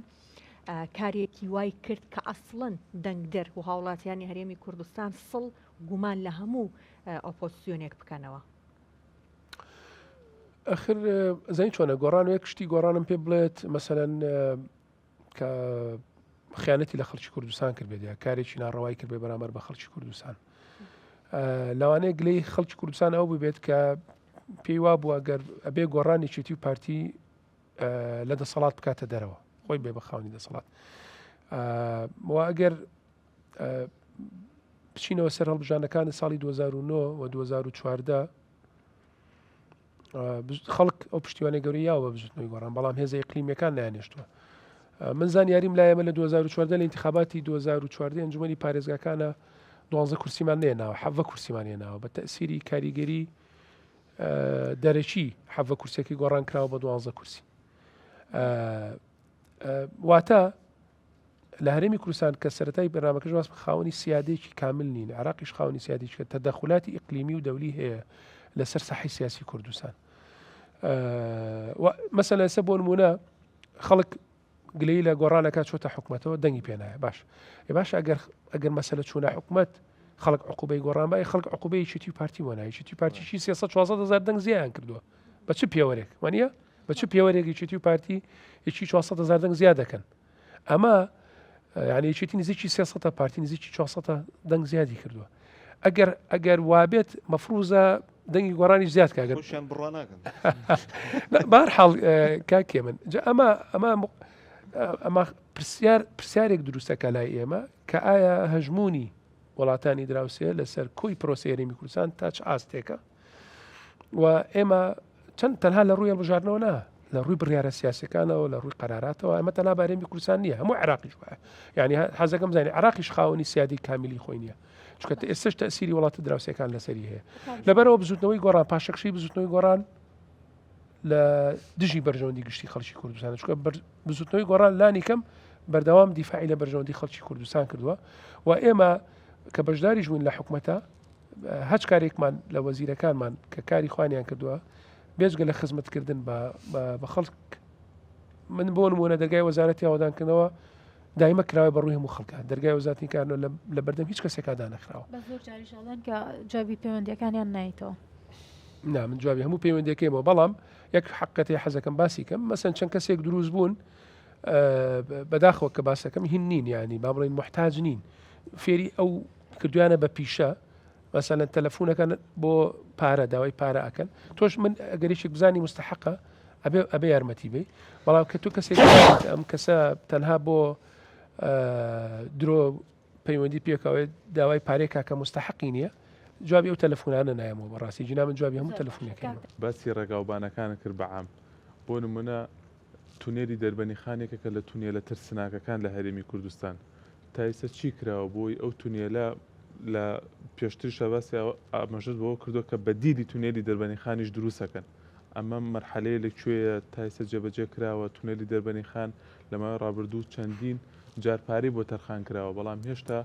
کارێکی وای کرد کە ئەسڵەن دەنگدەر و هاوڵاتیانی هەرێمی کوردستان سڵ گومان لە هەموو ئۆپۆزیسیۆنێک بکەنەوە ئەخر زەین چۆنە گۆڕان و یەک شتی گۆڕانم پێ بڵێت مەسەرەن کە خیانەتی لە خەڵکی کوردستان کرد بێت یا کارێکی ناڕەوای کرد بێ بەرامبەر بە خەڵکی کوردستان لەوانەیە گلەی خەڵکی کوردستان ئەو ببێت کە پێی وا بووە گەر ئەبێ گۆڕانێکێتی و پارتی لە دەسەڵات بکاتە دەرەوە خۆی بێ بە خاوەنی دەسەڵات ئەگەر بچینەوە سەر هەڵبژانەکانی ساڵی 2009 و 2014 خەڵک ئەو پشتیوانەی گەورەی یاوە بە بزوتنەوەی گۆڕان بەڵام هێزە ئیقلیمیەکان نایانێشتووە من زانیاریم لایەمە لە 2014 لە انتخاباتی 2014 ئەنجومەنی پارێزگاکانە 12 کورسیمان نێناوە 7 کورسیمان هێناوە بە تەسیری کاریگەری دەرەکی 7 کورسێکی گۆڕان کراوە بە 12 کورسی واتە لە هەرێمی کوردستان کە سەرەتای بەرنامەکەش باس خاوەنی سیادێکی کامل نین عراقیش خاوەنی سیادێکی کە تەدەخولاتی ئیقلیمی و دەولی هەیە لەسەر ساحەی سیاسی کوردستان مەسەلەن ئێستا بۆ نمونە خەڵک گلەی لە گۆڕانەکە چۆتە حکومەتەوە دەنگی پێنایە باش ئەگەر مەسەلە چوونە حکومەت خەڵک عقوبەی گۆڕان بای خەڵک عقوبەی چێتی پارتی وەنای چێتی پارتیشی 400,000 دەنگ زیان کردووە بە چ پێوەرێک وانە بە چ پێوەرێکی چێتی و پارتی یەکی 400,000 دەنگ زیاد دەکەن ئەمە یعنی یەکێتی نزیکی 300 پارتی نزیکی 400 دەنگ زیادی کردووە ئەگەر وابێت مەفروزە دەنگی گۆڕانی زیاد کاگەن خۆشیان بڕوا ناکەن بارحاڵ کاکێ من ئەمە پرسیارێک دروستەکە لای ئێمە کە ئایا هەژمونی وڵاتانی دراوسێ لەسەر کۆی پرۆسیێریمی کوردستان تا چ ئاستێکە و ئێمە چەند تەنها لە ڕووی هەڵبژاردنەوە نا لە ڕووی بڕیارە سیاسەکانەوە لە ڕووی قەراراتەوە ئەمە تەنها بارێمی کوردستان نییە هەموو عێراقیش وایە یعنی حەزەکەم زانانی عێراقیش خاوەنی سیادی کامیلی خۆی نییە چونکە ئێستش تەسیری وڵاتە دراوسەکان لەسەری هەیە لەبەرەوە بزوتنەوەی گۆڕان پاشەکشی بزوتنەوەی گۆڕان لە دژی بەرژەوەندی گشتی خەڵکی کوردستان چونکە بزوتنەوەی گۆڕان لانی کەم بەردەوام دیفاعی لە بەرژەوەندی خەڵکی کوردستان کردووە و ئێمە کە بەشداری ژوین لە حکوومەتە هەچ کارێکمان لە وەزیرەکانمان کە کاری خوانیان کردووە بێجگە لە خزمەتکردن بە خەڵک من بۆ نمونە دەرگای وەزارەتی ئاوادانکردنەوە دایمە کراوە بەڕووی هەموو خەڵکان دەرگای وەزارەتی کارنەوە لە بەردەم هیچ کەسێکدا نەخراوە بە زۆر جاریشڵەن کە جوابی پەیوەندیەکانیان نایتەوە نا من جوابی هەموو پەیوەندیەکەیمەوە بەڵام یەک حقەتی حەزەکەم باسی کەم مەسەن چەند کەسێک دروست بوون بەداخەوە کە باسەکەم هین نین ینی با بڵێن محتاج نین فێری ئەو کردویانە بە پیشە مەسەلەن تەلەفۆنەکان بۆ پارە داوای پارە ئەکەن تۆش من ئەگەریشێک بزانی مستحقە ئەبێ یارمەتی بێ بەڵام کە تۆ کەسێک ئەم کەسە تەنها بۆ درۆ پەیوەندی پێکەوەی داوای پارێکا کە مستحقی نییە جوابی ئەو تەلەفۆنانە نایەمەوە بەڕاستی جینا من جوابی هەموو تەلەفۆنەکەم باسی ڕێگاوبانەکانە کرد بەعام بۆ نمونە تونێری دەربەنی خانێکە کە لە تونێلە ترسناکەکان لە هەرێمی کوردستان تا ئێستا چی کراوە بۆی ئەو تونێلە لە پێشتر شەباسی ئاماژەت بەوە کردو کە بەدیلی تونێلی دەربەنی خانیش دروستەکەن ئەمە مەرحەلەیە لەکوێیە تا ئێستا جێبەجێ کراوە تونێلی دەربەنی خان لەمە ڕابردوو چەندین جارپارەی بۆ تەرخان کراوە بەڵام هێشتا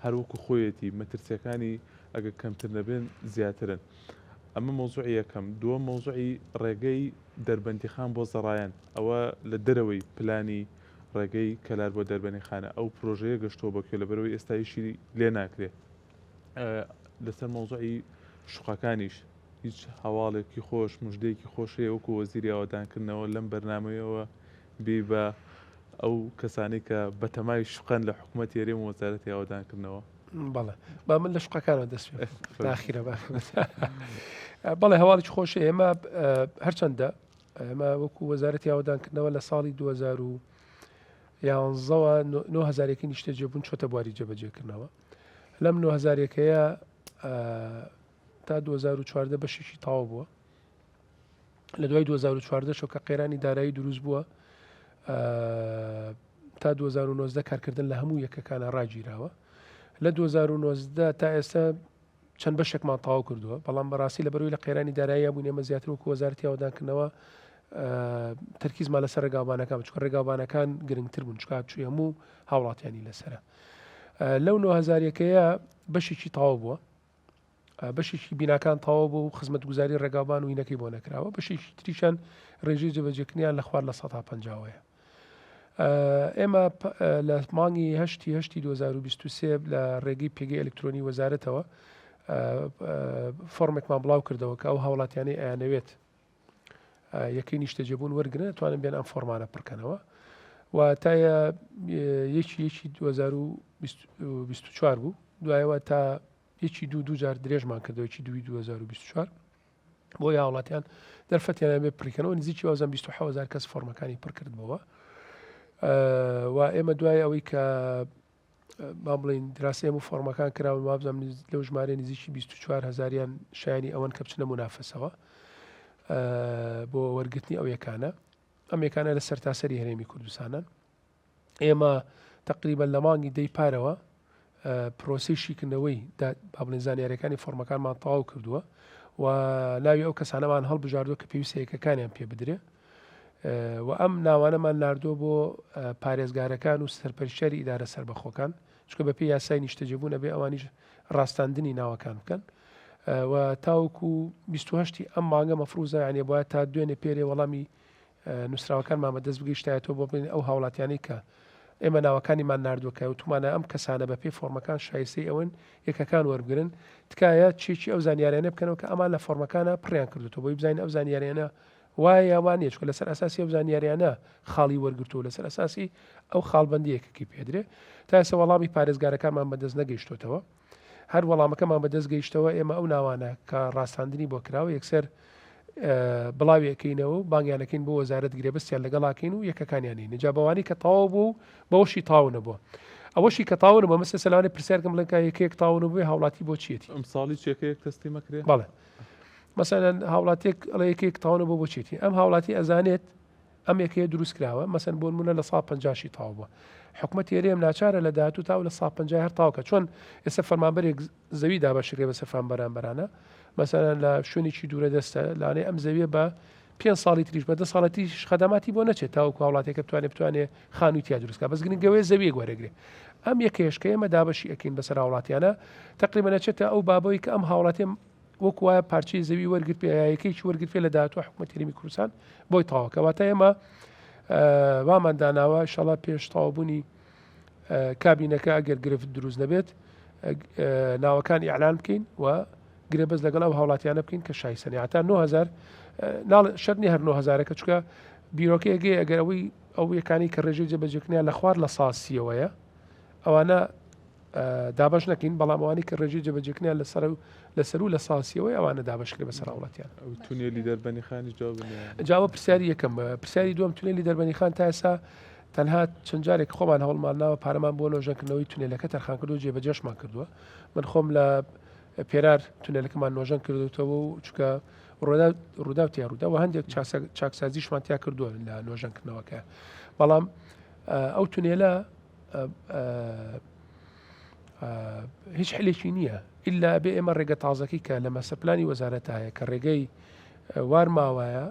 هەروەکو خۆیەتی مەترسیەکانی ئەگە کەمتر نەبێن زیاترن ئەمە مۆزوعی یەکەم دووە مۆزوعی ڕێگەی دەربەندی خان بۆ زەڕایەن ئەوە لە دەرەوەی پلانی ڕێگەی کەلار بۆ دەربەنی خانە ئەو پرۆژەیە گەشتۆ بەکوێ لەبەرەوەی ئێستایشی لێ ناکرێت لەسەر مۆزوعی شوقەکانیش هیچ هەواڵێکی خۆش مژدەیەکی خۆشەیە وەکو وەزیری ئاوادانکردنەوە لەم بەرنامەیەوە بێ بە ئەو کەسانی کە بەتەمای شوقەن لە حکوومەت هێرێم و وەزارەتی ئاوادانکردنەوە بەڵێ با من لە شوقەکانەوە دەست داخیرە بەڵێ هەواڵی خۆشە ئێمە هەرچەندە ئەمە وەکو وەزارەتی ئاوادانکردنەوە لە ساڵی 2011ەوە 9,000 نیشتە جێبوون چۆتە بواری جێبەجێکردنەوە لەم 9,000ەیە تا 2014 بەشێکی تاوا بووە لە دوای 2014 شۆکە قێرانی دارایی دروست بووە تا 2019 کارکردن لە هەموو یەکەکانە ڕاگیراوە لە 2019 تا ئێستا چەند بەشێکمان تاوا کردووە بەڵام بەڕاستی لە بەروی لە قێرانی دارایی بوون ئێمە زیاتر وەکو وەزارەتی ئاوادانکردنەوە تەرکیزمان لەسەر ڕێگاوبانەکان چکە ڕێگاوبانەکان گرنگتر بوون چکە چووی هەموو هاوڵاتیانی لەسرە لەو 9,000ەیە بەشێکی تاوا بووە بەشێکی بیناکان تاوا بوو و خزمەتگوزاری ڕێگاوبان و هینەکەی بۆ نەکراوە بەشێکی تریشان ڕێژەی جێبەجێکردنیان لە خوار لە 150ەیە ئێمە لە مانگی هەشتی 2023 لە ڕێگەی پێگەی ئەلکترۆنی وەزارەتەوە فۆرمێکمان بڵاو کردەوە کە ئەو هاوڵاتیانەی ئەیانەوێت یەکەی نیشتە جێبوون وەرگرن توانن بێن ئەم فۆرمانە پڕکەنەوە و تایە یەکی 2024 بوو دوایەوە تا یەکی دوو جار درێژمان کردەوەی 2024 بۆ هاوڵاتیان دەرفەتیانە بێ پڕکەنەوە نزیکی وازان 27,000 کەس فۆرمەکانی پڕکردبەوە و ئێمە دوای ئەوەی کە با بڵین دراسی هەموو فۆرمەکان کراون وابزانام لەو ژمارە نزیکی 24,000یان شایانی ئەوەن کە بچنە منافەسەوە بۆ وەرگرتنی ئەو یەکانە ئەم یەکانە لە سەرتاسەری هەرێمی کوردستانن ئێمە تقریبا لە مانگی دەی پارەوە پرۆسی شیکردنەوەی با بڵین زانیاریەکانی فۆرمەکانمان تەواو کردووە و ناوی ئەو کەسانەمان هەڵبژاردووە کە پێویستە یەکەکانیان پێ بدرێ و ئەم ناوانەمان ناردووە بۆ پارێزگارەکان و سەرپەرشتیاری ئیدارە سەربەخۆکان چکە بە پێی یاسای نیشتەجێبوون ئەبێ ئەوانیش ڕاستاندنی ناوەکان بکەن و تاوەکو 28 ئەم مانگە مەفروزە یعنی بۆە تا دوێنێ پێرێ وەڵامی نووسراوەکانمان بەدەست بگەیشتایەوە بۆ بڵین ئەو هاوڵاتیانی کە ئێمە ناوەکانیمان ناردووەکە و تومانە ئەم کەسانە بە پێی فۆرمەکان شایستەی ئەوەن یەکەکان وەربگرن تکایە چێکی ئەو زانیاریانە بکەنەوە کە ئەمان لە فۆرمەکانە پڕیان کردوەوە بۆی بزانین ئەو زانیاریانە وایە یاوانە چکە لەسەر ئەساسی ئەو زانیاریانە خاڵی وەرگرتووە لەسەر ئەساسی ئەو خاڵبندی یەکەکی پێدرێ تا ئێستا وەڵامی پارێزگارەکانمان بەدەست نەگەیشتوتەوە هەر وەڵامەکەمان بەدەست گەیشتەوە ئێمە ئەو ناوانە کە ڕاستاندنی بۆ کراوە یەکسەر بڵاویەکەینەوە بانگیانەکەین بۆ وەزارەت گرێبەستیان لەگەڵاکەین و یەکەکانیانین نجا بەوانی کە تاوا بوو بەوەشی تاونە بووە ئەوەشی کە تاون بە مەسە سەلانە پرسیارکەم بڵێنکە یەکێک تاون بووی هاوڵاتی بۆ چێتی ئەم ساڵی چێکەیەک تەستی مەکرێ بەڵێ مەسەن هاوڵاتێک ئەڵێ یەکێک تاونە بۆ چێتی ئەم هاوڵاتی ئەزانێت ئەم یەکەیە دروست کراوە مەسەن بۆ نمونە لە 150 تاو بووە حکومەت ئێرەیەم ناچارە لە داهاتوو تاو لە 150 هەر تاوکە چۆن ئێستا فەرمانبەرێک زەوی دابەشکرێ بە سەفران بەرامبەرانە مەسەن لە شوێنێکی دوورە دەستە لانێ ئەم زەویە بە 5 ساڵی تریش بە 10 ساڵی تریش خەدەماتی بۆ نەچێت تاوەکو وڵاتێکە بتوانێت خانووی تیا دروستکە بەس گرنگەوەی زەویە وەرەگرێ ئەم یەکێشکە ئێمە دابەشی ئەکەین بەسەر هاوڵاتیانە تقریبا نەچێتە ئەو بابەوەی کە ئەم هاوڵاتێم وەک وایە پارچەی زەوی وەرگرت پێیەکەیکی وەرگرت پێ لە داهاتوو حکومەت هەرێمی کوردستان بۆی تاوەکە واتە ئێمە وامان داناوە ئینشاڵڵا پێش تاوابوونی کابینەکە ئەگەر گرفت دروست نەبێت ناوەکانی ئیعلان بکەین و گرێبەست لەگەڵ ئەو هاوڵاتیانە بکەین کە شایستنی هەتا 9000 شەرنی هەر 9000 کە چکە بیرۆکەیەگەی ئەگەر ئەو یەکانی کە ڕێژەی جێبەجێکردنیان لە خوار لە ساسیەوەیە ئەوانە دابش نەکەین بەڵام ئەوانی کە ڕێژەی جێبەجێکردنیان لەسەر و لە ساسیەوەی ئەوانە دابشکرێ بەسەر هاوڵاتیان تونێلی دەربەنی خانی جاوە پرسیاری یەکەم پرسیاری دووەم تونێلی دەربەنی خان تا ئێستا تەنها چەند جارێک خۆمان هەوڵمان ناوە پارەمان بۆ نۆژەنکردنەوەی تونێلەکە تەرخان کردو جێبەجێشمان کردووە من خۆم لە پێرار تونێلەکەمان نۆژەن کردوتەوە و چکە ڕوودا تیا ڕوودا و هەندێک چاکسازیشمان تیا کردووە لە نۆژەنکردنەوەکە بەڵام ئەو تونێلە هیچ حلێکی نییە ئللا بێ ئێمە ڕێگە تازەکەی کە لە مەسەپلانی وەزارەت هەیە کە ڕێگەی وار ماوایە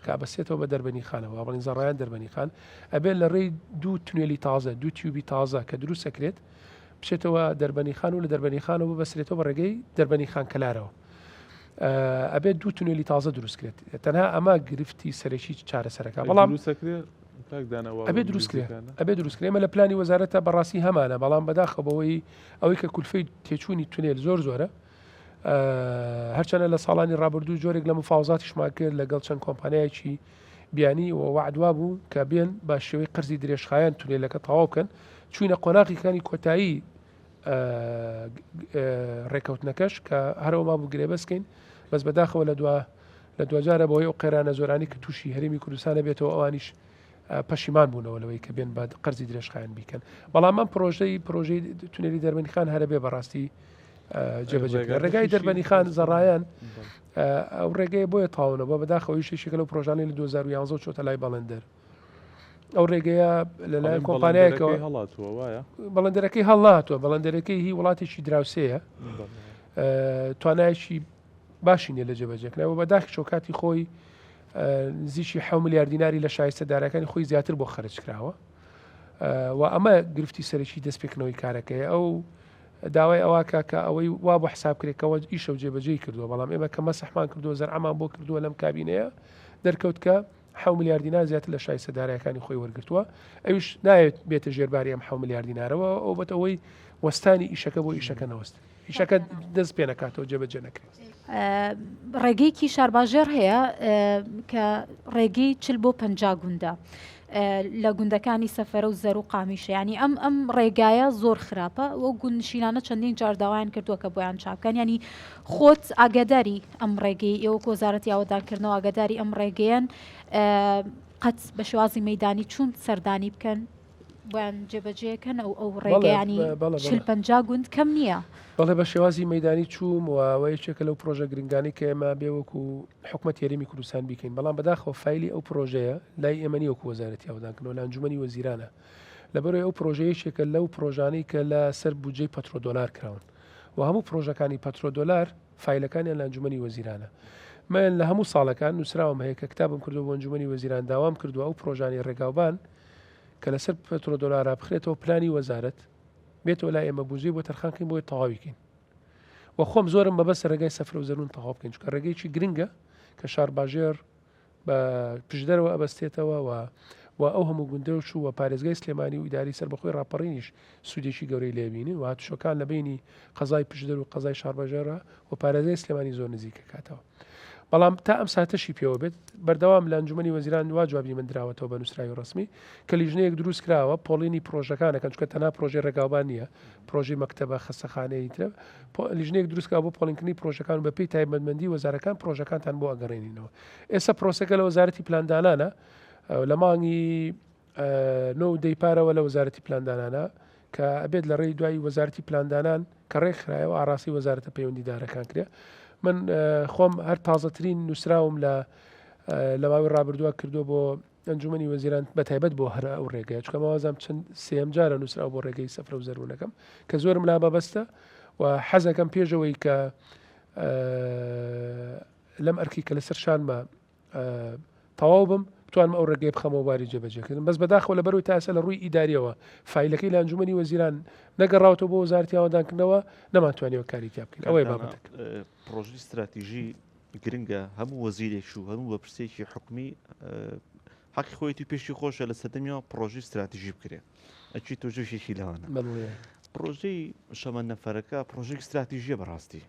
کابەسێتەوە بە دەربەنی خانەوە بەڵین زەڕایان دەربەنی خان ئەبێت لە ڕێی دوو تونێلی تازە دوو تیوبی تازە کە دروست سەکرێت بچێتەوە دەربەنی خان و لە دەربەنی خانەوە بەسرێتەوە بە ڕێگەی دەربەنی خان کەلارەوە ئەبێت دوو تونێلی تازە دروستکرێت تەنها ئەمە گرفتی سەرێکی چارەسەرەکە بەڵام ئەبێ دروستکرێمە لە پلانی وەزارەتە بەڕاستی هەمانە بەڵام بەداخەبەوەی ئەوەی کە کولفەی تێچوونی تونێل زۆرە هەرچەنە لە ساڵانی ڕابردوو جۆرێک لە مفاوزاتیشمان کرد لەگەڵ چەند کۆمپانیایکی بیانی و وعدوا بوو کە بێن بە شێوەی قرزی درێژخایەن تونێلەکە تەواو بکەن چوینە قۆناغیەکانی کۆتایی ڕێکەوتنەکەش کە هەرەوە ما بوو گرێبەستکەین بەس بەداخەوە لە دوجارە بۆی ئەو قێرانە زۆرانی کە تووشی هەرێمی کوردستانە بێتەوە ئەوانیش پەشیمان بوونەوە لەوەی کە بێن بە قەرزی درێژخایەن بیکەن بەڵام ئەم پرۆژەی تونێلی دەربەنی خان هەرە بێ بەڕاستی جێبەجێکرد ڕێگای دەربەنی خان زەڕایان ئەو ڕێگەی بۆیە تاونەوە بەداخەوەی شێشێکە لەو پرۆژانەی لە 2011 چۆتە لای بەڵندەر ئەو ڕێگەیە لەلایەن کۆمپانیایەکەوە بەڵندەرەکەی هەڵاتوە بەڵندەرەکەی هی وڵاتێکی دراوسەیە توانایشی باشی نیە لە جێبەجێکردنەوە بەداخی شۆکاتی خۆی نزیکی 7 میلیارد دیناری لە شایستە دارەکانی خۆی زیاتر بۆ خەرج کراوە و ئەمە گرفتی سەرەکی دەستپێکردنەوەی کارەکەی ئەو داوای ئەوواکە کە ئەوەی وا بۆ حسابکرێکەوە ئیشە و جێبەجێی کردووە بەڵام ئێمە کە مەسەحمان کردووە زەرعەمان بۆ کردووە لەم کابینەیە دەرکەوت کە 7 میلیارد دینار زیاتر لە شایستە دارایەکانی خۆی وەرگرتووە ئەوش نایێت بێتە ژێرباری ئەم 7 میلیارد دینارەوە ئەو بەتەوەی وەستانی ئیشەکە بۆ ئیشەکە نەوەست ئیشەکە دەست پێ نەکاتەوە جێبەجێ نەکرێت ڕێگەیەکی شارباژێر هەیە کە ڕێگەی 40 بۆ 50 گوندە لە گوندەکانی سەفەرە و زەر و قامیشە ینی ئەم ڕێگایە زۆر خراپە وە گوندشینانە چەندین جارداوایان کردووە کە بۆیان چاکەن ینی خۆت ئاگاداری ئەم ڕێگەی ئێوە کۆزارەتی یاوەدانکردنەوە ئاگاداری ئەم ڕێگەیان قەت بە شێوازی مەدانی چوون سەردانی بکەن بۆیان جێبەجێکەن ئەو ڕێگەیانی 50 گوند کەم نییە بەڵێ بە شێوازی مەدانی چووم و یەکێکە لەو پرۆژە گرنگانی کە ئێمە بێوەکو حکومەت هەرێمی کوردستان بیکەین بەڵام بەداخەوە فایلی ئەو پرۆژەیە لای ئێمەنی وەکو وەزارەتی یاوەدانکردنەوە لە ئەنجومەنی وەزیرانە لەبەرەوەی ئەو پرۆژەیەکێکە لەو پرۆژانەی کە لە سەر بودجەی پەترۆدۆلار کراون و هەموو پرۆژەکانی پەترۆدۆلار فایلەکانیان لە ئەنجومەنی وەزیرانە من لە هەموو ساڵەکان نووسراوم هەیە کە کتابم کردو بۆ ئەنجومەنی وەزیران داوام کردووە ئەو پرۆژانی ڕێگاوبان کە لەسەر پەترۆدۆلارە بخرێتەوە پلانی وەزارەت بێتەوە لای ئێمە بودجەی بۆ تەرخانکەین بۆی تەواویکەین و خۆم زۆرم بەبەستە ڕێگای سەفرە و زەروون تەواو بکەین چونکە ڕێگەیەکی گرنگە کە شارباژێر بە پشدەرەوە ئەبەستێتەوە و ئەو هەموو گوندەوش و پارێزگای سلێمانی و ئیداری سەربەخۆی ڕاپەڕینیش سوودێکی گەورەی لێبینین و هاتوشەکان لە بینی قەزای پشدەر و قەزای شارباژێرە و پارێزگای سلێمانی زۆر نزیکە کاتەوە بەڵام تا ئەم ساتەشی پێوە بێت بەردەوام لە ئەنجومەنی وەزیران وا جوابی من درراوەتەوە بە نووسراوی ڕسمی کە لیژنەیەک دروست کراوە پۆڵینی پرۆژەکانەکەن چکە تەنها پرۆژێ ڕێگاوبان نییە پرۆژی مەکتەبە خەستەخانەی ترە لیژنەیەک دروستکە بۆ پۆڵینکردنی پرۆژەکان بە پێی تایبەتمەندی وەزارەکان پرۆژەکانتان بۆ ئەگەڕێنینەوە ئێستا پرۆسەکە لە وەزارەتی پلاندانانە لە مانگی 9 دەیپارەوە لە وەزارەتی پلاندانانە کە ئەبێت لە ڕێی دوای وەزارەتی پلاندانان کە ڕێکخرایەوە ئاراسی وەزارەتە پەیوەندیدارەکان کرێ من خۆم هەر تازەترین نووسراوم لە ماوەی ڕابردووە کردو بۆ ئەنجومەنی وەزیران بەتایبەت بۆ هەر ئەو ڕێگەیە چکە مەوازم چەند سێم جارە نووسراو بۆ ڕێگەی سەفرە و زەروونەکەم کە زۆرم لا بەبەستە و حەزەکەم پێشەوەی کە لەم ئەرکی کە لەسەر شانمە تەواو بم توانم ئەو ڕێگەی بخەمەوە واری جێبەجێکردن بەس بەداخەوە لە بەروی تاسە لە ڕووی ئیداریەوە فیلەکەی لە ئەنجومەنی وەزیران نەگەڕاوەوە بۆ وەزارەتی ئاوادانکردنەوە نەمانتوانێت کاریتیا بکەین ئەوەی بابەتەکە پرۆژی استراتیژی گرنگە هەموو وەزیرێک و هەموو بە پرسێکی حکومی حەقی خۆیەتی پێشی خۆشە لە سەردەمیەوە پرۆژی استراتیژی بکرێت ئەچی تۆژێکی لەوانە پرۆژەی شەمە نەفەرەکە پرۆژێک استراتیژیە بەڕاستی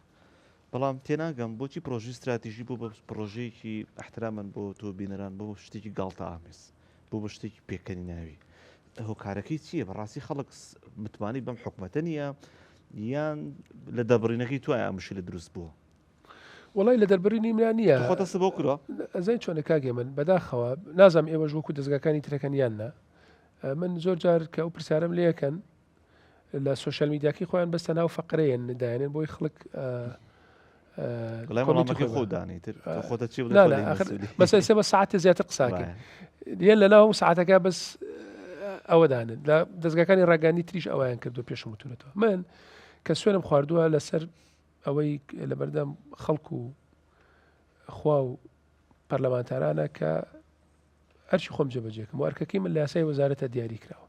بەڵام تێناگەم بۆچی پرۆژی استراتیژی بۆ بە پرۆژەیەکی احترامەن بۆ تۆ بینەران بۆ شتێکی گاڵتە ئامێز بۆ بە شتێکی پێکەنی ناوی هۆکارەکەی چییە بەڕاستی خەڵک متمانی بەم حکومەتە نیە یان لە دەبڕینەکەی توای ئامشی لە دروست بووە وڵی لە دەربڕینی منیان نییە خۆتەسە بۆ کرۆ ئەزای چۆنە کاگێ من بەداخەوە نازانم ئێوە ژوەکو دەستگاکانی ترەکەنیاننا من زۆر جار کە ئەو پرسیارم لەکەن لە سوۆشال میدیاکی خۆیان بەستە ناو فەقرەیەن دایانێن بۆی خەڵک بەس بە ساعتە زیاتر قساکە یەن لە ناو ساعتەکە بەس ئەوەدانن لە دەستگاکانی ڕاگەانی تریش ئەویان کردو پێشم وتونەتەوە من کە سوێنم خواردووە لەسەر ئەوەی لە بەردەم خەڵک و خوا و پەرلەمانتارانە کە هەرچی خۆم جێبەجێکم و ئەرکەکەی من لە یاسای وەزارەتە دیاری کراوە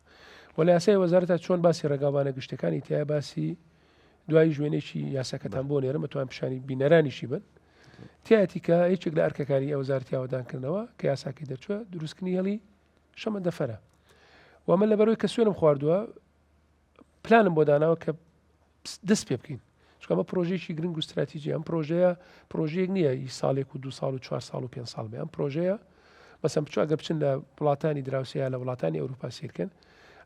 و لە یاسای وەزارەتە چۆن باسی ڕێگاوانە گشتەکانی تیا باسی دوای ژوێنێکی یاساکەتان بۆ نێرە مەتوان پیشانی بینەرانیشی بن تایەتی کە هیچێک لە ئەرکەکانی ئەو وەزارەتی ئاوادانکردنەوە کە یاساکی دەچوە دروستکردنی هەڵی شەمە دەفەرە و من لەبەرەوەی کە سوێنم خواردووە پلانم بۆ داناوە کە دەست پێ بکەین چکەمە پرۆژێکی گرنگ و استراتیژی ئەم پرۆژەیە پرۆژەیەک نییە ی ساڵێک و 2 ساڵ و 4 ساڵ و 5 ساڵ بێ ئەم پرۆژەیە بەسم بچوە ئەگە بچن لە وڵاتانی دراوسەیە لە وڵاتانی ئەوروپا سیرکەن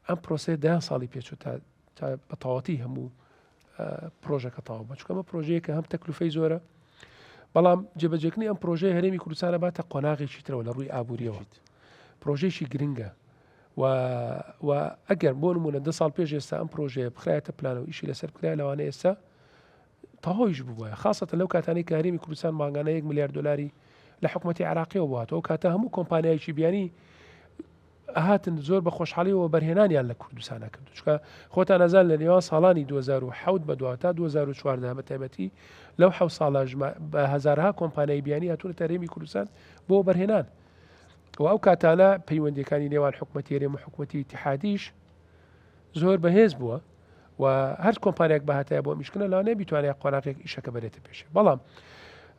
ئەم پرۆسەیە 10 ساڵی پێچوو تا بەتەواتی هەموو پرۆژەکە تاوا بە چکەمە پرۆژەیە کە هەم تەکلوفەی زۆرە بەڵام جێبەجێکردنی ئەم پرۆژەیە هەرێمی کوردستانە باتە قۆناغێکی ترەوە لە ڕووی ئابووریەوە پرۆژێکی گرنگە و ئەگەر بۆ نمونە 2 ساڵ پێش ئێستا ئەم پرۆژەیە بخرایەتە پلانەوە ئیشی لەسەر بکرای لەوانە ئێستا تەواویش ببووە خاصەتەن لەو کاتانەی کە هەرێمی کوردستان ماگانە 1 ملیار دلاری لە حکوومەتی عراقیەوە بواتەوە کاتە هەموو کۆمپانیایکی بیانی هاتن زۆر بە خۆشحاڵیەوە بەرهێنانیان لە کوردستانە کردو چکە خۆتان نەزان لە نێوان ساڵانی 2007 بە دواتە 2014 بە تایبەتی لەو 7 ساڵاژ بە هەزارها کۆمپانیای بیانی هاتوونە هەرێمی کوردستان بۆ بەرهێنان و ئەو کاتانە پەیوەندیەکانی نێوان حکوومەتی هەرێم و حکوومەتی ئیتیحادیش زۆر بەهێز بووە و هەر کۆمپانیاک بەهاتایە بۆ میشکنە لاوانەیە بیتوانێت قۆناغێک ئیشەکە بەرێتە پێشێ بەڵام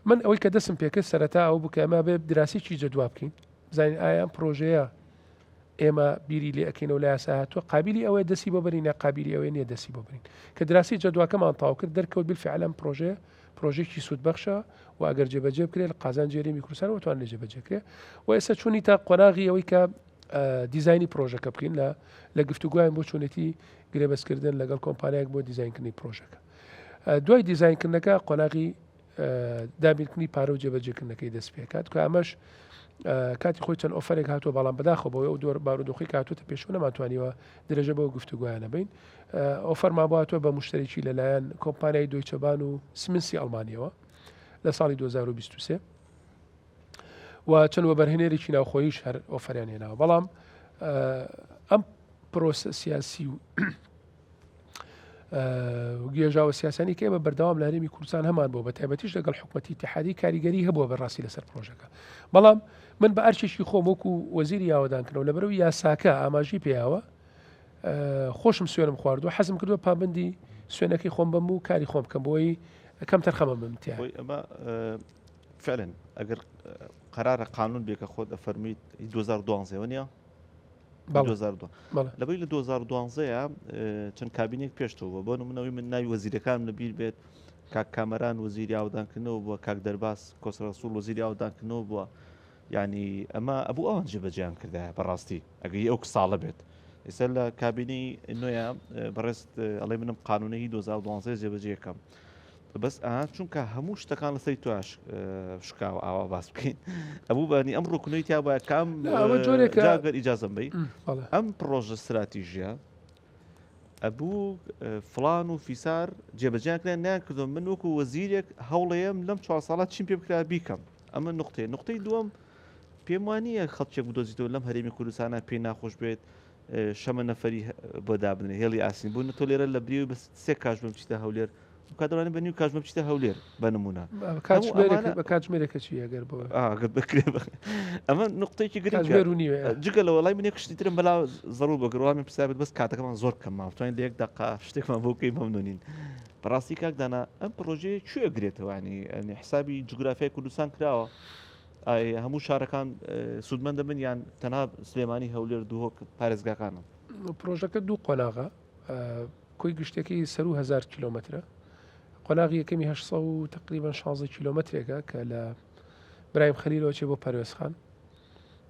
من ئەوەی کە دەستم پێکرد سەرەتا ئەو بکە ئەمە بێ دراسیی جەدوا بکەین بزانین ئایا پرۆژەیە ئێمە بیری لێ ئەەکەینەوە لە یاسا هاتووە قابلی ئەوەیە دەسی بۆ بەرین یا قابلی ئەوەیە نییە دەسی بۆ برین کە دراسی جەدواکەمان تاو کرد دەرکەوت بالفعلم پرۆژێکی سوودبەخشە و ئەگەر جێبەجێ بکرێت لە قازان جێرێمی کوردستان وتوانێت جێبەجێکرێ و ئێستا چوونی تا قۆناغی ئەوەی کە دیزایانی پرۆژەکە بکەین لە گفتوگویان بۆ چوونەتی گرێبەستکردن لەگەڵ کۆمپانیایك بۆ دیزاینکردنی پرۆژەکە دوای دیزاینکردنەکە قۆناغی دابینکردنی پارە و جێبەجێکردنەکەی دەست پێکات کە ئەمەش کاتی خۆی چەند ئۆفرێک هاتووە بەڵام بەداخەوە ئەو دۆر بارودۆخی کاتوتە پێشوە نەماتوانیوە درێژە بەوە گفتوگویانە بین ئۆفەرما باتوە بە مشتێکی لەلایەن کۆمپانیای دۆیچەبان و سمنسی ئەڵمانیەوە لە ساڵی 2023 و چەند وەبەرهێنەرێکی ناوخۆیش هەر ئۆفەریان هێناوە بەڵام ئەم پرۆسە سیاسی و گێژاوە سیاسانی کە ئێمە بەردەوام لە هەرێمی کوردستان هەمان بۆ بە تایبەتیش لەگەڵ حکوومەتی ئیتیحادی کاریگەری هەبووە بەڕاستی لەسەر پرۆژەکە بەڵام من بە ئەرچێکی خۆم وەکو وەزیری یاوەدانکردنەوە لەبەرەوەی یاساکە ئاماژی پێیاوە خۆشم سوێنم خواردووە حەزم کردووە پابندی سوێنەکەی خۆم بم و کاری خۆم بکەم بۆی کەم تەرخەمە بمتیا فعلا ئەگەر قرارە قانون بێکە خۆت ئەفەرمیت 2012 نیە لەبەی لە 2012 چەند کابینێک پێشتەوە بۆ نمونەوەی من ناوی وەزیرەکان لەبیر بێت کاک کامەران وەزیری ئاودانکردنەوە بووە، کاک دەرباس کۆسڕ ڕەسوول وەزیری ئاودانکردنەوە بووە. یعنی ئەمە ئەبوو ئەوان جێبەجێیان کردایە بەڕاستی ئەگەر ئەو ساڵە بێت. ئێستا لە کابینەی نوێیە بەڕێست ئەڵێ منم قانونەی 2012 جێبەجێ یەکەم. بەس چونکە هەموو شتەکان لەسەری توش شکاو ئاوا باس بکەین ئەبوو بەنی ئەم ڕوکنەی تا بە کام جاگەر ئیجازەم بی ئەم پرۆژە استراتیژیە ئەبوو فلان و فیسار جێبەجیانکران نیان کردو من وەکو وەزیرێک هەوڵەیەم لەم 4 ساڵات چیم پێ بکرا بیکەم. ئەمە نقطەی دووەم پێم وانە خەڵکێک بدۆزیتەوە لەم هەرێمی کوردستانە پێی ناخۆش بێت شەمە نەفەری بۆ دابنێ هێڵی ئاسین بوون تۆ لێرە لە بریوی بە 3 کاژمە بچیتە هەولێر کادڕانە بە نیو کاژمە بچیتە هەولێر بە نمونە بە کاتژمێرێکە چی ئەگەر بکرێ ئەمە نقطەیەکی گرنگ جگە لە وڵای منێک شتی ترم بەلا زەڕوو بەگەڕوامی پرسیابێت بەس کاتەکەمان زۆر کەممان بتوانین لە 1 دقیقە شتێکمان بۆ بکەین مەمنونین. بەڕاستی کاکدانا ئەم پرۆژەیە کوێ گرێتەوەنی حسابی جوگرافیای کوردستان کراوە هەموو شارەکان سوودمەندە من یان تەنها سلێمانی هەولێر دووهۆک پارێزگاکانم. پرۆژەکە دوو قۆناغە کۆی گشتێکی سەر و 1000 کیلۆمەترە. قۆناغی یەکەمی 800 تقریبا 16 کیلۆمەترێکە کە لە برایم خەلیلەوە چێ بۆ پەروێزخان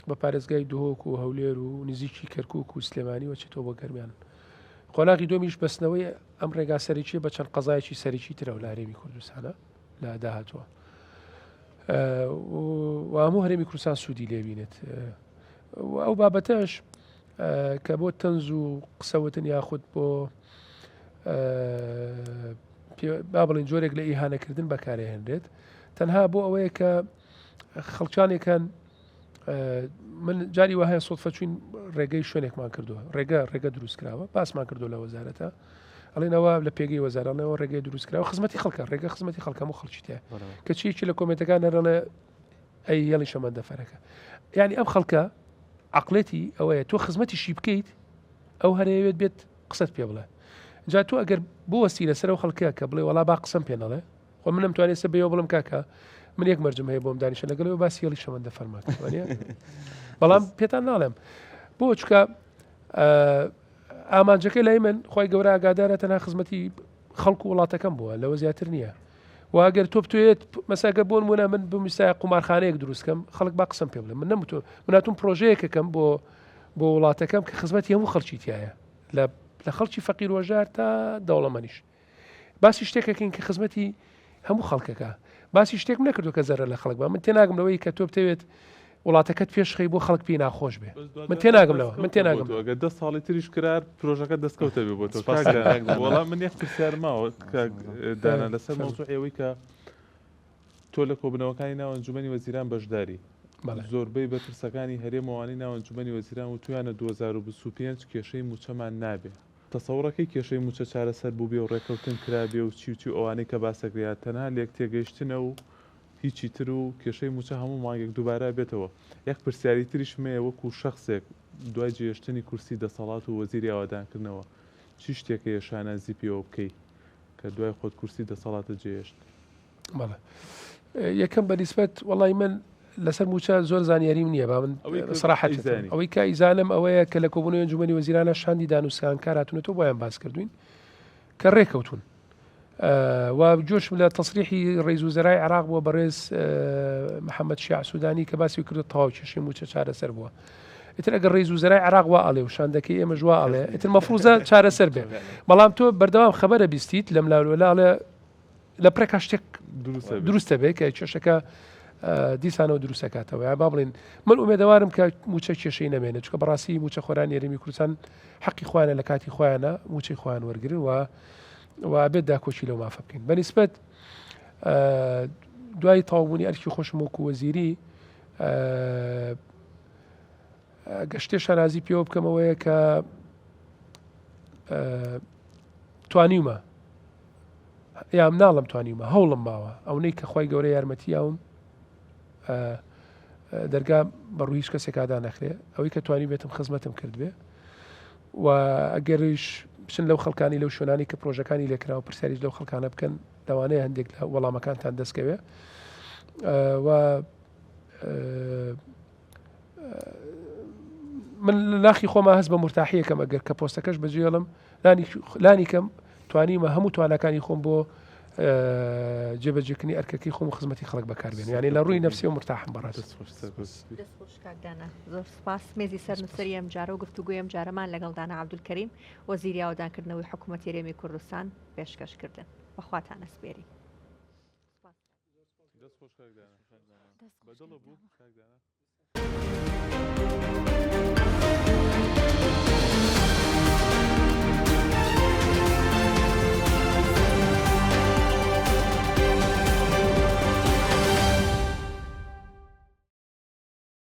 بە پارێزگای دووهۆک و هەولێر و نزیکی کەرکووک و سلێمانی وەچێتەوە بۆ گەرمیان. قۆناغی دومیش بەستنەوەی ئەم ڕێگا سەرچیە بە چەند قەزایەکی سەرکی ترە و لە هەرێمی کوردستانە لە داهاتوە و هەموو هەرێمی کوردستان سوودی لێبینێت. ئەو بابەتەش کە بۆ تەنز و قسەوتن یاخود بۆ با بڵین جۆرێک لە ئیهانەکردن بەکارهێنرێت تەنها بۆ ئەوەیە کە خەڵکانێکان من جاری وهەیە سۆدفە چوین ڕێگەی شوێنێکمان کردووە ڕێگە دروستکراوە باسمان کردو لە وەزارەتە ئەڵێنەوە لە پێگەی وەزارانەوە ڕێگەی دروستکراوە خزمەتی خەڵکە ڕێگە خزمەتی خەڵکەم و خەڵکیتە کە چیەکی لە کۆمنتەکان نەڕەنە ئەی هێڵی شەمەندەفەرەکە. یعنی ئەم خەڵکە عقلێتی ئەوەیە تۆ خزمەتیشی بکەیت ئەو هەرەیەوێت بێت قسەت پێ بڵێ. جا تۆ ئەگەر بۆ وەسی لەسەر و خەڵکە کە بڵێ وڵا با قسەم پێ نەڵێ خۆ منم توانێت سە بێەوە بڵم کاکە من یەک مەرجم هەیە بۆم دانیشە لەگەڵەوە باسی هێڵی شەمەندەفەرماکەوانە بەڵام پێتان ناڵێم بۆ چکە ئامانجەکەی لای من خۆی گەورە ئاگادارە تەنها خزمەتی خەڵکو وڵاتەکەم بووە لەوە زیاتر نییە. واگەر تۆ بتوێت مەساگە بۆن وە من بمیسای قومارخانەیەک دروستکەم خەڵک با قسەم پێ بڵێ من نەمتۆ مناتون پرۆژەیەکەکەم بۆ وڵاتەکەم کە خزمەتی هەموو خەڵکی تایە لە خەڵکی فەقیر وەژار تا دەوڵەمەنیش باسی شتێکەکەین کە خزمەتی هەموو خەڵکەکە باسی شتێکم نەکردو کە زەرە لە خەڵک بە من تێناگەم لەوەی کە تۆ بتەوێت وڵاتەکەت پێشخی بۆ خەڵک پێی ناخۆش بێ من تێناگەم لەوە من تێناگەم ئەگە 10 ساڵی تریش کرار پرۆژەکە دەستکەوتە بێ بۆ تۆ وەڵام من یەک پرسیار ماوە دانا لەسەر مەوزوعەوەی کە تۆ لە کۆبنەوەکانی ناو ئەنجومەنی وەزیران بەشداری زۆربەی بەترسەکانی هەرێمەوانی ناو ئەنجومەنی وەزیران و تویانە 2025 کێشەی موچەمان نابێ تەسەوڕەکەی کێشەی موچە چارەسەر بوو بێ و ڕێکەوتن کرابێ و چی ئەوانەی کە باسەگرات تەنها لێک تێگەیشتنە و هیچی تر و کێشەی موچە هەموو مانگێک دووبارە بێتەوە. یەک پرسیاری تریش مەیە وەکو شخصێک دوای جێشتنی کورسی دەسەڵات و وەزیری ئاوادانکردنەوە چی شتێکە شانازی پێوە بکەی کە دوای خۆت کورسی دەسەڵاتە جێشت؟ بەڵێ یەکەم بەنسبەت وەڵی من لەسەر موچە زۆر زانیاریم نییە با من سراحەت ئەوەی کە ئیزانم ئەوەیە کە لە کۆبوونەوەی ئەنجومەنی وەزیرانە شاندی دانووسان کاراتونەوە بۆیان باس کردوین کە ڕێکەوتون و جۆشم لە تەسریحی ڕێز وزەرای عێراق بووە بەڕێز محەممەد شیع سوودانی کە باسی کردو تەواو کێشەی موچە چارەسەر بووە. ئیتر ئەگەر ڕێز وزەرای عێراق وا ئەڵێ و شاندەکەی ئێمە ژوا ئەڵێ ئیتر مەفروزە چارەسەر بێ بەڵام تۆ بەردەوام خەبەرە بیستیت لەم لاولەڵێ لە پرێکا شتێک دروستە بێ کە کێشەکە دیسانەوە دروستەکاتەوە یا با بڵێن من ئومێدەوارم کە موچە کێشەی نەمێنێت چکە بەڕاستی موچە خۆران یاریمی کوردستان حەقی خۆیانە لە کاتی خۆیانە موچەی خۆیان وەرگن و بێت داکۆچی لەو مافە بکەین. بەنسبەت دوای تەواوبوونی ئەرکی خۆشم وەکو وەزیری گەشتێ شانازی پێوە بکەمەوەیە کە توانیمە یام ناڵم توانیمە هەوڵم ماوە ئەوەی کە خۆی گەورە یارمەتیاوم دەرگا بەڕوو هیچ کەسێکادا نەخرێ ئەوەی کە توانی بێتم خزمەتم کرد بێ و ئەگەریش بچن لەو خەڵکانی لەو شوێنانی کە پرۆژەکانی لێکراوە پرسیاریش لەو خەڵکانە بکەن لەوانەیە هەندێک لە وەڵامەکانتان دەستکەوێ و من ناخی خۆما هەست بە مرتاحیەکەم ئەگەر کە پۆستەکەش بەجێڵم لانی کەم توانیمە هەموو توانەکانی خۆم بۆ جێبەجێکننی ئەرکەکەی خۆم و خزمەتی خەڵک بەکاربێن یعنی لە ڕووی نفسی و مرتاحم بەڕاست. دەستخۆش کاکدانە زۆر سپاس. مێزی سەرنووسری ئەم جارە و گفتوگوی ئەم جارەمان لەگەڵ دانا عەبدولکەریم وەزیری ئاودانکردنەوەی حکوومەتی هەرێمی کوردستان پێشکەشکردن. بەخواتان ئەسپێری. دەست خۆش کاک دانا. بەدڵە بوو کاک دانا.